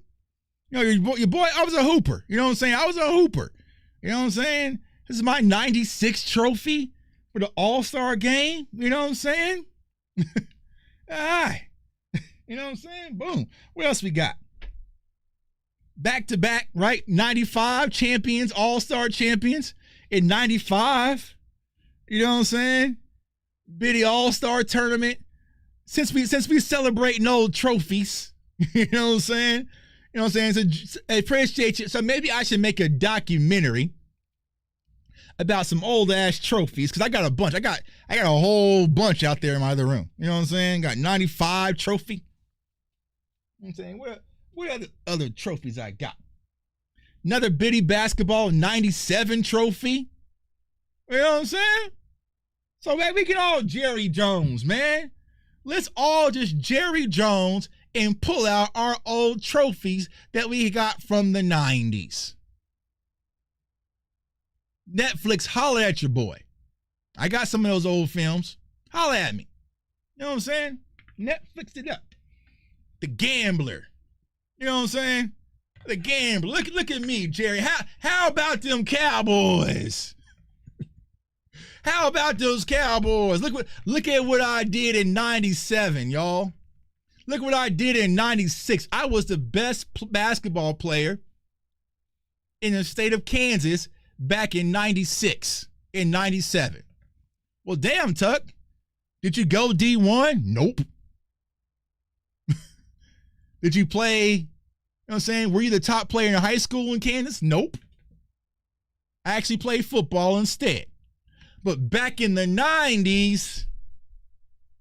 You know, your boy, I was a hooper. You know what I'm saying? I was a hooper. You know what I'm saying? This is my 96 trophy for the All-Star game. You know what I'm saying? All right. You know what I'm saying? Boom. What else we got? Back-to-back, right? 95 champions, All-Star champions in 95. You know what I'm saying? Biddy All-Star Tournament. Since we celebrating old trophies, you know what I'm saying? You know what I'm saying? So I appreciate you. So maybe I should make a documentary about some old ass trophies, because I got a bunch. I got a whole bunch out there in my other room. You know what I'm saying? Got 95 trophy. You know what I'm saying? What are the other trophies I got? Another Biddy Basketball 97 trophy. You know what I'm saying? So man, we can all Jerry Jones, man. Let's all just Jerry Jones and pull out our old trophies that we got from the 90s. Netflix, holler at your boy. I got some of those old films. Holler at me. You know what I'm saying? Netflix it up. The Gambler. You know what I'm saying? The Gambler. Look at me, Jerry. How about them Cowboys? How about those Cowboys? Look at what I did in 97, y'all. Look what I did in 96. I was the best basketball player in the state of Kansas back in 96, in 97. Well, damn, Tuck. Did you go D1? Nope. Did you play, you know what I'm saying? Were you the top player in high school in Kansas? Nope. I actually played football instead. But back in the 90s,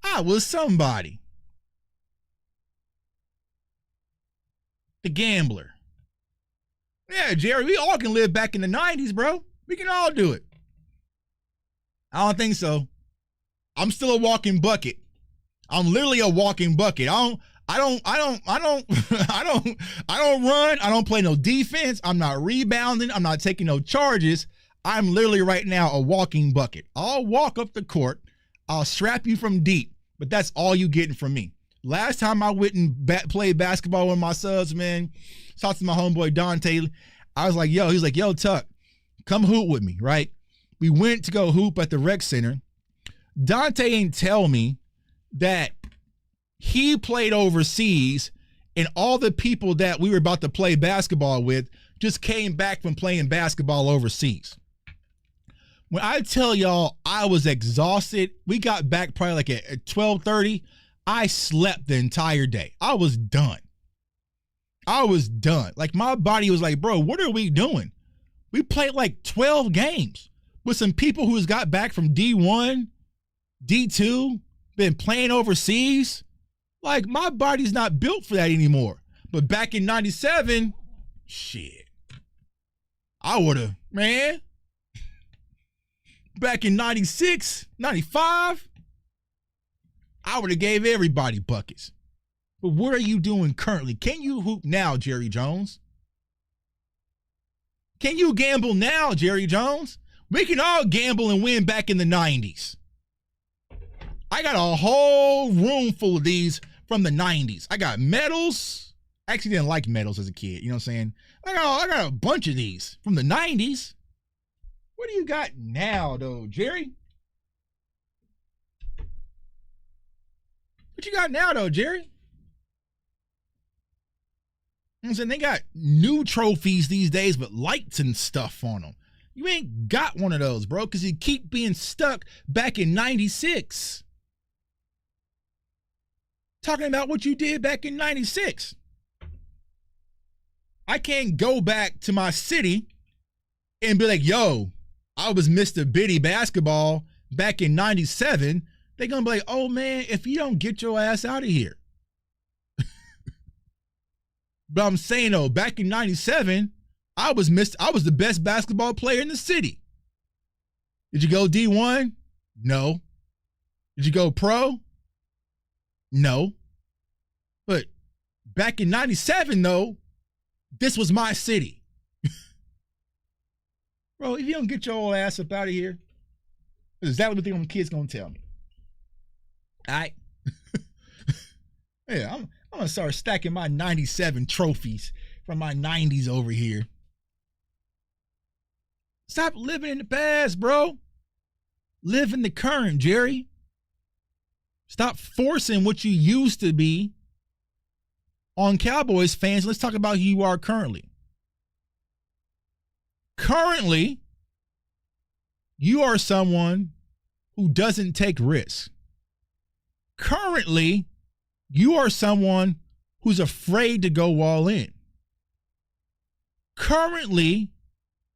I was somebody. The Gambler. Yeah, Jerry, we all can live back in the 90s, bro. We can all do it. I don't think so. I'm still a walking bucket. I'm literally a walking bucket. I don't run. I don't play no defense. I'm not rebounding. I'm not taking no charges. I'm literally right now a walking bucket. I'll walk up the court. I'll strap you from deep, but that's all you getting from me. Last time I went and played basketball with my subs, man, talked to my homeboy Dante. I was like, he's like, yo, Tuck, come hoop with me, right? We went to go hoop at the rec center. Dante ain't tell me that he played overseas and all the people that we were about to play basketball with just came back from playing basketball overseas. When I tell y'all I was exhausted, we got back probably like at 12:30. I slept the entire day. I was done. Like my body was like, bro, what are we doing? We played like 12 games with some people who's got back from D1, D2, been playing overseas. Like my body's not built for that anymore. But back in 97, shit, I would have, man. Back in 96, 95, I would have gave everybody buckets. But what are you doing currently? Can you hoop now, Jerry Jones? Can you gamble now, Jerry Jones? We can all gamble and win back in the 90s. I got a whole room full of these from the 90s. I got medals. I actually didn't like medals as a kid. You know what I'm saying? I got a bunch of these from the 90s. What do you got now, though, Jerry? What you got now, though, Jerry? I'm saying they got new trophies these days with lights and stuff on them. You ain't got one of those, bro, because you keep being stuck back in 96. Talking about what you did back in 96. I can't go back to my city and be like, yo, I was Mr. Biddy Basketball back in 97. They're going to be like, oh, man, if you don't get your ass out of here. But I'm saying, though, back in 97, I was the best basketball player in the city. Did you go D1? No. Did you go pro? No. But back in 97, though, this was my city. Bro, if you don't get your old ass up out of here, That's exactly what them kids gonna tell me. All right. Yeah, I'm gonna start stacking my 97 trophies from my 90s over here. Stop living in the past, bro. Live in the current, Jerry. Stop forcing what you used to be on Cowboys fans. Let's talk about who you are currently. Currently, you are someone who doesn't take risks. Currently, you are someone who's afraid to go all in. Currently,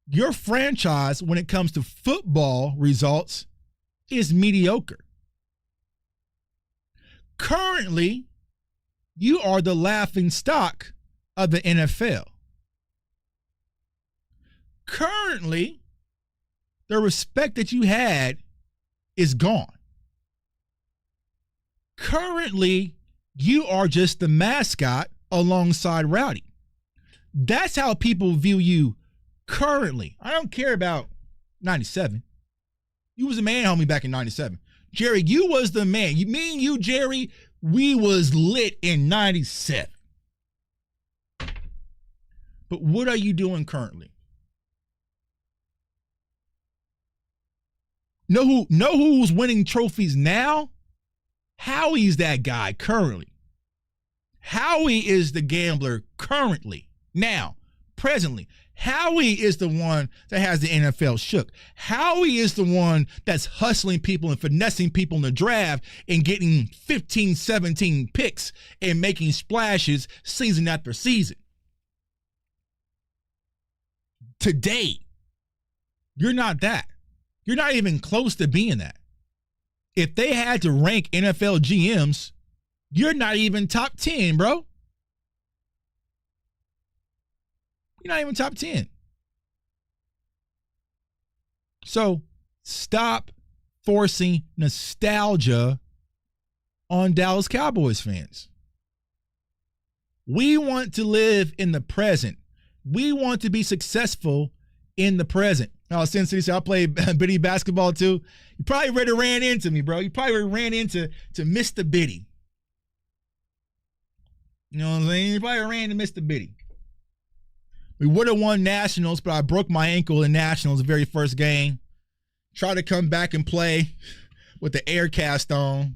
your franchise, when it comes to football results, is mediocre. Currently, you are the laughing stock of the NFL. Currently, the respect that you had is gone. Currently, you are just the mascot alongside Rowdy. That's how people view you currently. I don't care about 97. You was a man, homie, back in 97. Jerry, you was the man. Me and you, Jerry, we was lit in 97. But what are you doing currently? Know who's winning trophies now? Howie's that guy currently. Howie is the gambler currently, now, presently. Howie is the one that has the NFL shook. Howie is the one that's hustling people and finessing people in the draft and getting 15, 17 picks and making splashes season after season. Today, you're not that. You're not even close to being that. If they had to rank NFL GMs, you're not even top 10, bro. You're not even top 10. So stop forcing nostalgia on Dallas Cowboys fans. We want to live in the present. We want to be successful in the present. Oh, Sin City said, I play Biddy basketball too. You probably already ran into me, bro. You probably ran into Mr. Biddy. You know what I'm saying? You probably ran into Mr. Biddy. We would have won Nationals, but I broke my ankle in Nationals the very first game. Tried to come back and play with the air cast on.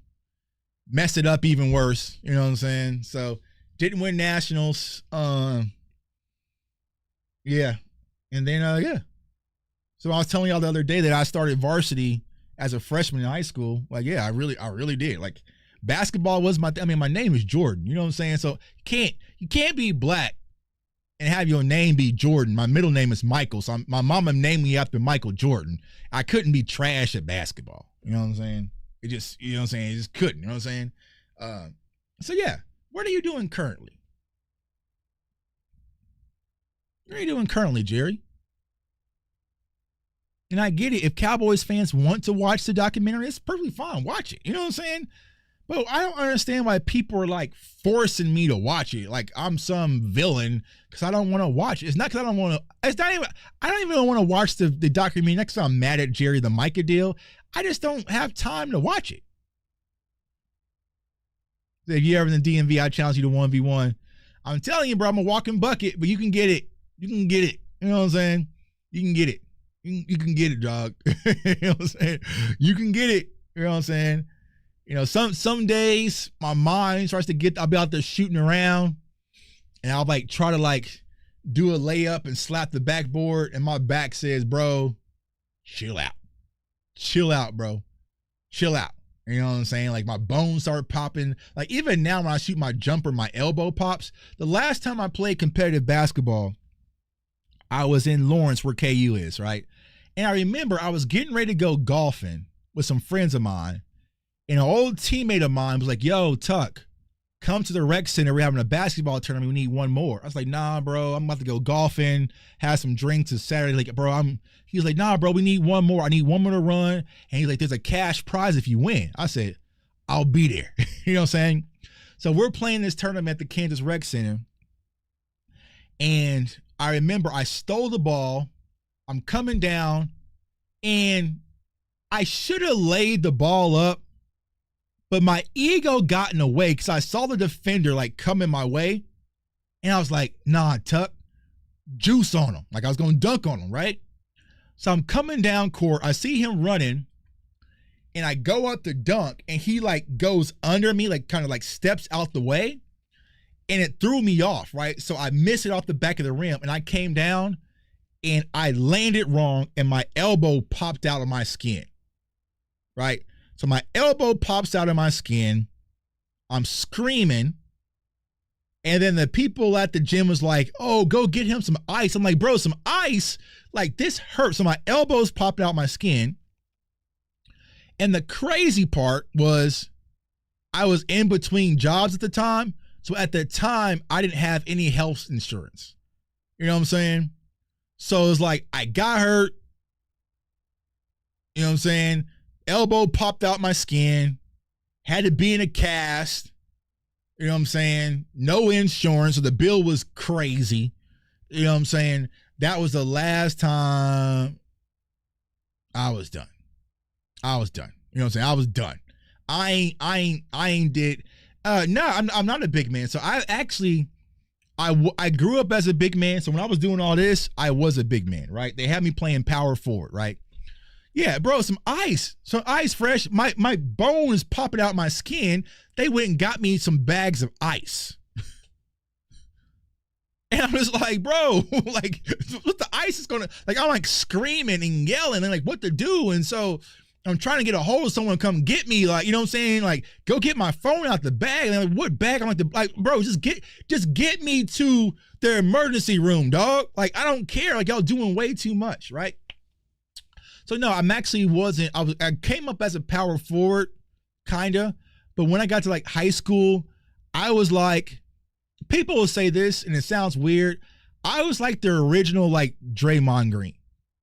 Messed it up even worse. You know what I'm saying? So, didn't win Nationals. Yeah. And then, yeah. So I was telling y'all the other day that I started varsity as a freshman in high school. Like, yeah, I really did. Like, basketball was my name is Jordan. You know what I'm saying? So you can't be black and have your name be Jordan. My middle name is Michael. So my mama named me after Michael Jordan. I couldn't be trash at basketball. You know what I'm saying? It just, you know what I'm saying? It just couldn't. You know what I'm saying? So yeah, what are you doing currently? What are you doing currently, Jerry? And I get it. If Cowboys fans want to watch the documentary, it's perfectly fine. Watch it. You know what I'm saying? But I don't understand why people are like forcing me to watch it. Like I'm some villain because I don't want to watch it. It's not because I don't want to. It's not even. I don't even want to watch the documentary. Next time I'm mad at Jerry the Micah deal. I just don't have time to watch it. So if you're ever in the DMV, I challenge you to 1v1. I'm telling you, bro, I'm a walking bucket, but you can get it. You can get it. You know what I'm saying? You can get it. You can get it, dog. You know what I'm saying? You can get it. You know what I'm saying? You know, some days my mind starts to get, I'll be out there shooting around and I'll like try to like do a layup and slap the backboard and my back says, bro, chill out. Chill out, bro. Chill out. You know what I'm saying? Like my bones start popping. Like even now when I shoot my jumper, my elbow pops. The last time I played competitive basketball, I was in Lawrence where KU is, right? And I remember I was getting ready to go golfing with some friends of mine. And an old teammate of mine was like, yo, Tuck, come to the rec center. We're having a basketball tournament. We need one more. I was like, nah, bro, I'm about to go golfing, have some drinks. It's Saturday. Like, bro, he was like, nah, bro, we need one more. I need one more to run. And he's like, there's a cash prize if you win. I said, I'll be there. You know what I'm saying? So we're playing this tournament at the Kansas Rec Center. And I remember I stole the ball. I'm coming down and I should have laid the ball up, but my ego got in the way because I saw the defender like coming my way. And I was like, nah, Tuck, juice on him. Like I was going to dunk on him, right? So I'm coming down court. I see him running and I go up to dunk and he like goes under me, like kind of like steps out the way. And it threw me off, right? So I missed it off the back of the rim and I came down and I landed wrong and my elbow popped out of my skin, right? So my elbow pops out of my skin. I'm screaming. And then the people at the gym was like, oh, go get him some ice. I'm like, bro, some ice? Like, this hurts. So my elbows popped out my skin. And the crazy part was I was in between jobs at the time. So at the time, I didn't have any health insurance. You know what I'm saying? So it was like, I got hurt. You know what I'm saying? Elbow popped out my skin. Had to be in a cast. You know what I'm saying? No insurance, so the bill was crazy. You know what I'm saying? That was the last time I was done. You know what I'm saying? I was done. I ain't did. No, I'm not a big man. So I grew up as a big man. So when I was doing all this, I was a big man, right? They had me playing power forward, right? Yeah, bro, some ice fresh. My bone is popping out my skin. They went and got me some bags of ice. And I'm just like, bro, like, what the ice is gonna, like, I'm like screaming and yelling and like what to do. And so I'm trying to get a hold of someone to come get me, like, you know what I'm saying? Like, go get my phone out the bag. And I'm like, what bag? I'm like, bro, just get me to the emergency room, dog. Like, I don't care. Like, y'all doing way too much, right? So no, I came up as a power forward, kinda, but when I got to like high school, I was like, people will say this and it sounds weird. I was like the original like Draymond Green.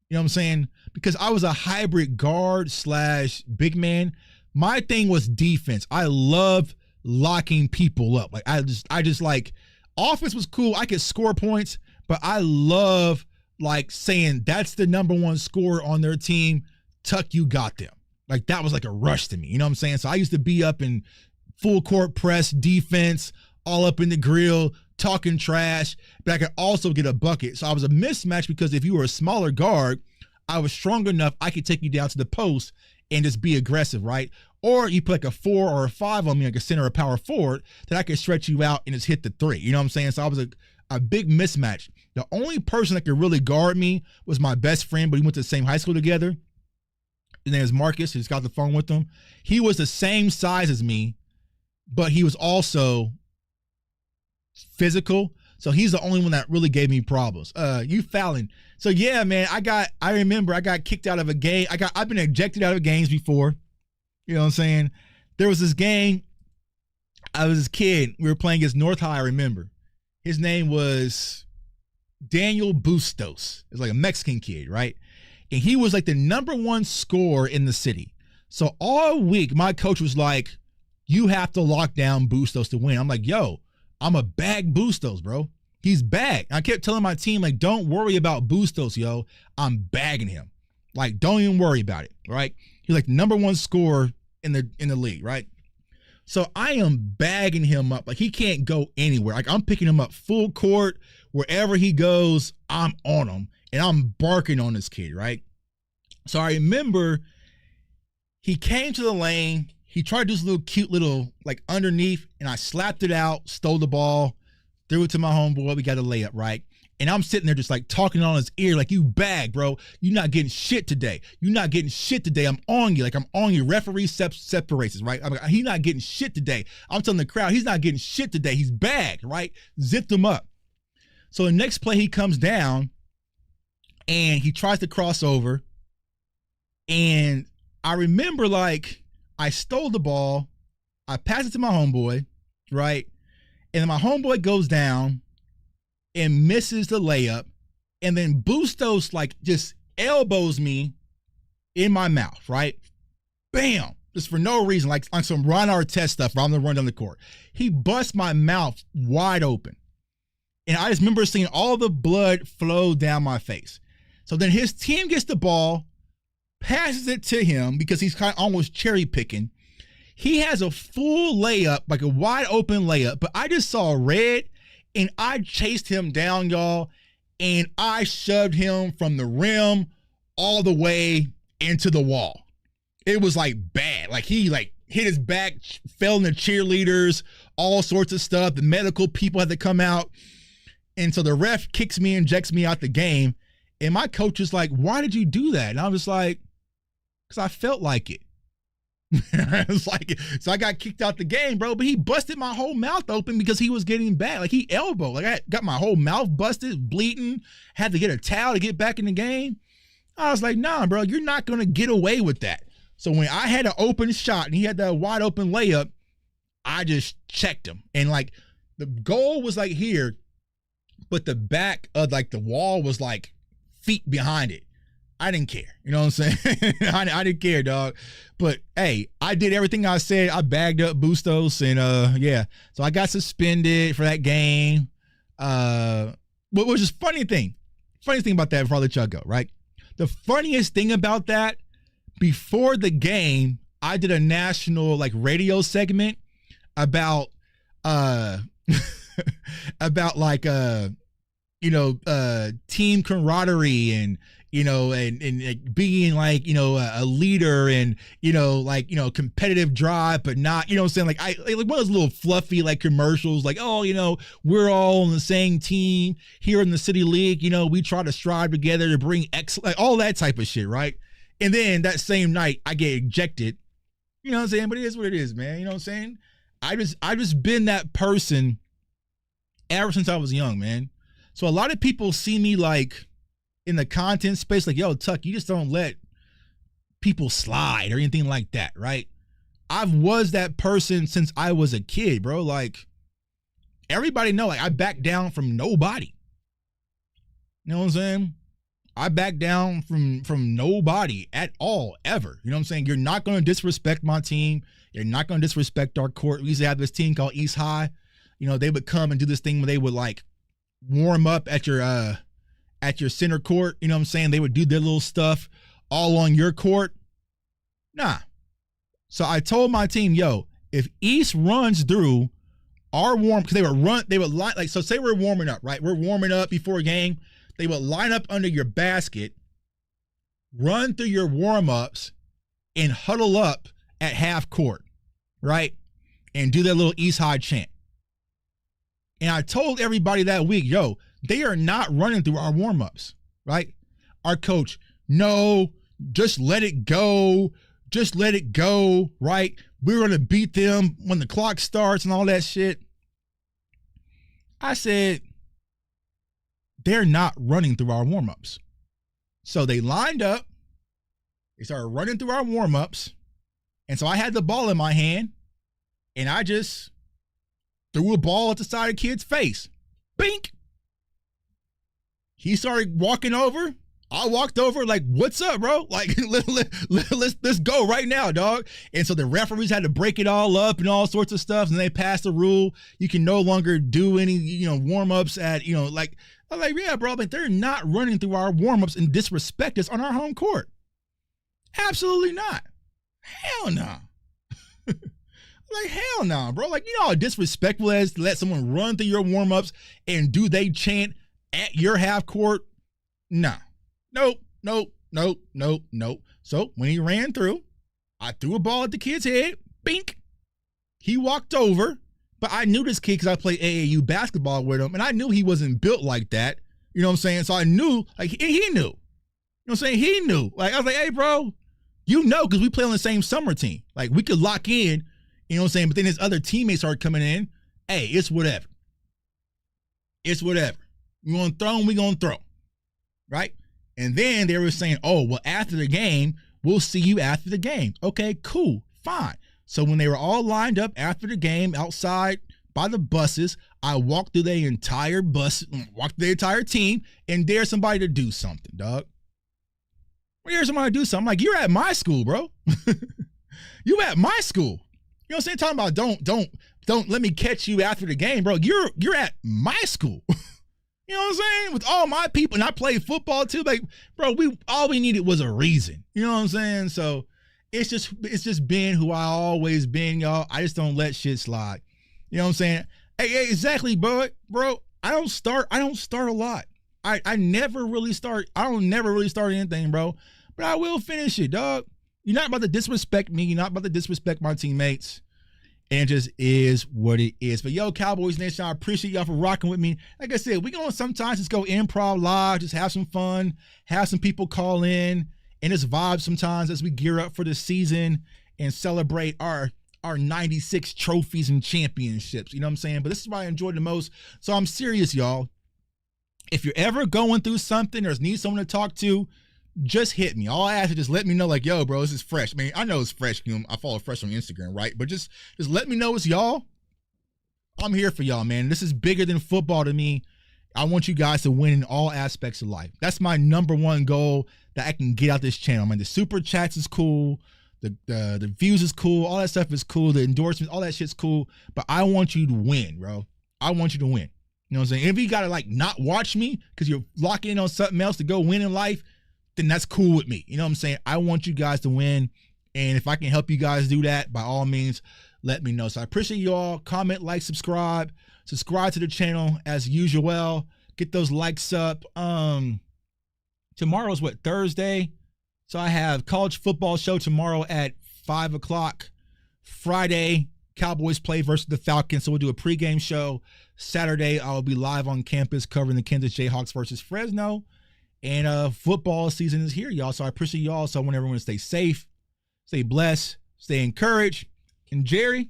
You know what I'm saying? Because I was a hybrid guard / big man. My thing was defense. I loved locking people up. Like I just like, offense was cool. I could score points, but I love like saying that's the number one scorer on their team. Tuck, you got them. Like that was like a rush to me. You know what I'm saying? So I used to be up in full court press defense, all up in the grill, talking trash, but I could also get a bucket. So I was a mismatch because if you were a smaller guard, I was strong enough, I could take you down to the post and just be aggressive, right? Or you put like a 4 or a 5 on me, like a center or power forward, that I could stretch you out and just hit the 3. You know what I'm saying? So I was a big mismatch. The only person that could really guard me was my best friend, but we went to the same high school together. His name is Marcus. He's got the phone with him. He was the same size as me, but he was also physical. So he's the only one that really gave me problems. You fouling. So yeah, man, I remember I got kicked out of a game. I've been ejected out of games before. You know what I'm saying? There was this game. I was this kid. We were playing against North High, I remember. His name was Daniel Bustos. It's like a Mexican kid, right? And he was like the number one scorer in the city. So all week, my coach was like, you have to lock down Bustos to win. I'm like, yo, I'm a bag Bustos, bro. He's bagged. I kept telling my team, like, don't worry about Bustos, yo. I'm bagging him. Like, don't even worry about it, right? He's like number one scorer in the league, right? So I am bagging him up. Like, he can't go anywhere. Like, I'm picking him up full court. Wherever he goes, I'm on him. And I'm barking on this kid, right? So I remember he came to the lane. He tried to do this little cute little, like, underneath, and I slapped it out, stole the ball, threw it to my homeboy. We got a layup, right? And I'm sitting there just, like, talking on his ear, like, you bag, bro. You're not getting shit today. You're not getting shit today. I'm on you. Like, I'm on you. Referee separates us, right? I'm like, he's not getting shit today. I'm telling the crowd, he's not getting shit today. He's bagged, right? Zipped him up. So the next play, he comes down, and he tries to cross over. And I remember, like, I stole the ball. I passed it to my homeboy, right? And then my homeboy goes down and misses the layup. And then Bustos, like, just elbows me in my mouth, right? Bam. Just for no reason, like on some Ron Artest stuff where I'm going to run down the court. He busts my mouth wide open. And I just remember seeing all the blood flow down my face. So then his team gets the ball. passes it to him because he's kind of almost cherry picking. He has a full layup, like a wide open layup, but I just saw red and I chased him down, y'all, and I shoved him from the rim all the way into the wall. It was like bad. Like he like hit his back, fell in the cheerleaders, all sorts of stuff. The medical people had to come out. And so the ref kicks me and ejects me out the game. And my coach is like, why did you do that? And I was like, because I felt like it. It's like, so I got kicked out the game, bro. But he busted my whole mouth open because he was getting back. Like he elbowed. Like I got my whole mouth busted, bleeding. Had to get a towel to get back in the game. I was like, nah, bro, you're not going to get away with that. So when I had an open shot and he had that wide open layup, I just checked him. And like the goal was like here, but the back of like the wall was like feet behind it. I didn't care. You know what I'm saying? I didn't care, dog. But hey, I did everything I said. I bagged up Bustos and yeah. So I got suspended for that game. What was just funniest thing about that before I let y'all go, right? The funniest thing about that, before the game, I did a national like radio segment about about like team camaraderie and and being like a leader and competitive drive, but not what I'm saying, like one of those little fluffy like commercials like, oh, we're all on the same team here in the city league, we try to strive together to bring like all that type of shit, right? And then that same night I get ejected. You know what I'm saying? But it is what it is, man. You know what I'm saying? I just been that person ever since I was young, man. So a lot of people see me like in the content space, like, yo, Tuck, you just don't let people slide or anything like that, right? I was that person since I was a kid, bro. Like everybody know, like I back down from nobody. You know what I'm saying? I back down from nobody at all, ever. You know what I'm saying? You're not going to disrespect my team. You're not going to disrespect our court. We used to have this team called East High. They would come and do this thing where they would like warm up at your center court. You know what I'm saying? They would do their little stuff all on your court. Nah. So I told my team, yo, if East runs through our because they would line, like, so say we're warming up, right? We're warming up before a game. They would line up under your basket, run through your warm-ups, and huddle up at half court, right? And do their little East High chant. And I told everybody that week, yo, they are not running through our warm-ups, right? Our coach, no, just let it go. Just let it go, right? We're going to beat them when the clock starts and all that shit. I said, they're not running through our warm-ups. So they lined up. They started running through our warm-ups. And so I had the ball in my hand, and I just threw a ball at the side of the kid's face. Bink! He started walking over. I walked over like, what's up, bro? Like, let's go right now, dog. And so the referees had to break it all up and all sorts of stuff. And they passed the rule. You can no longer do any, warm-ups at, like, I'm like, yeah, bro, but they're not running through our warm-ups and disrespect us on our home court. Absolutely not. Hell no. Like, hell no, bro. Like, how disrespectful it is to let someone run through your warm-ups and do they chant at your half court? No. Nope. So when he ran through, I threw a ball at the kid's head. Bink. He walked over, but I knew this kid because I played AAU basketball with him, and I knew he wasn't built like that. You know what I'm saying? So I knew, like, he knew. You know what I'm saying? He knew. Like, I was like, hey, bro, because we play on the same summer team. Like, we could lock in, you know what I'm saying? But then his other teammates started coming in. Hey, it's whatever. It's whatever. We going to throw him, we going to throw. Right? And then they were saying, oh, well, after the game, we'll see you after the game. Okay, cool, fine. So when they were all lined up after the game outside by the buses, I walked through the entire team and dared somebody to do something, dog. Dare somebody to do something. I'm like, you're at my school, bro. You at my school. You know what I'm saying? Talking about don't let me catch you after the game, bro. You're at my school. You know what I'm saying? With all my people, and I played football too. Like, bro, all we needed was a reason. You know what I'm saying? So it's just being who I always been, y'all. I just don't let shit slide. You know what I'm saying? Hey, exactly, bro. I don't start a lot. I never really start. I don't never really start anything, bro. But I will finish it, dog. You're not about to disrespect me. You're not about to disrespect my teammates. And it just is what it is. But yo, Cowboys Nation, I appreciate y'all for rocking with me. Like I said, we gonna sometimes just go improv live, just have some fun, have some people call in, and just vibe sometimes as we gear up for the season and celebrate our 96 trophies and championships. You know what I'm saying? But this is what I enjoyed the most. So I'm serious, y'all. If you're ever going through something or need someone to talk to, just hit me. All I ask is just let me know, like, yo, bro, this is fresh. I mean, I know it's fresh. You know, I follow fresh on Instagram, right? But just let me know it's y'all. I'm here for y'all, man. This is bigger than football to me. I want you guys to win in all aspects of life. That's my number one goal that I can get out this channel. I mean, the super chats is cool. The views is cool. All that stuff is cool. The endorsements, all that shit's cool. But I want you to win, bro. I want you to win. You know what I'm saying? If you got to, like, not watch me because you're locking in on something else to go win in life, then that's cool with me. You know what I'm saying? I want you guys to win. And if I can help you guys do that, by all means, let me know. So I appreciate you all. Comment, like, subscribe. Subscribe to the channel as usual. Get those likes up. Tomorrow's what, Thursday? So I have college football show tomorrow at 5 o'clock. Friday, Cowboys play versus the Falcons. So we'll do a pregame show. Saturday, I'll be live on campus covering the Kansas Jayhawks versus Fresno. And football season is here, y'all. So I appreciate y'all. So I want everyone to stay safe, stay blessed, stay encouraged. And Jerry,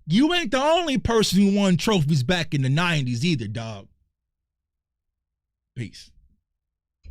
you ain't the only person who won trophies back in the 90s either, dog. Peace.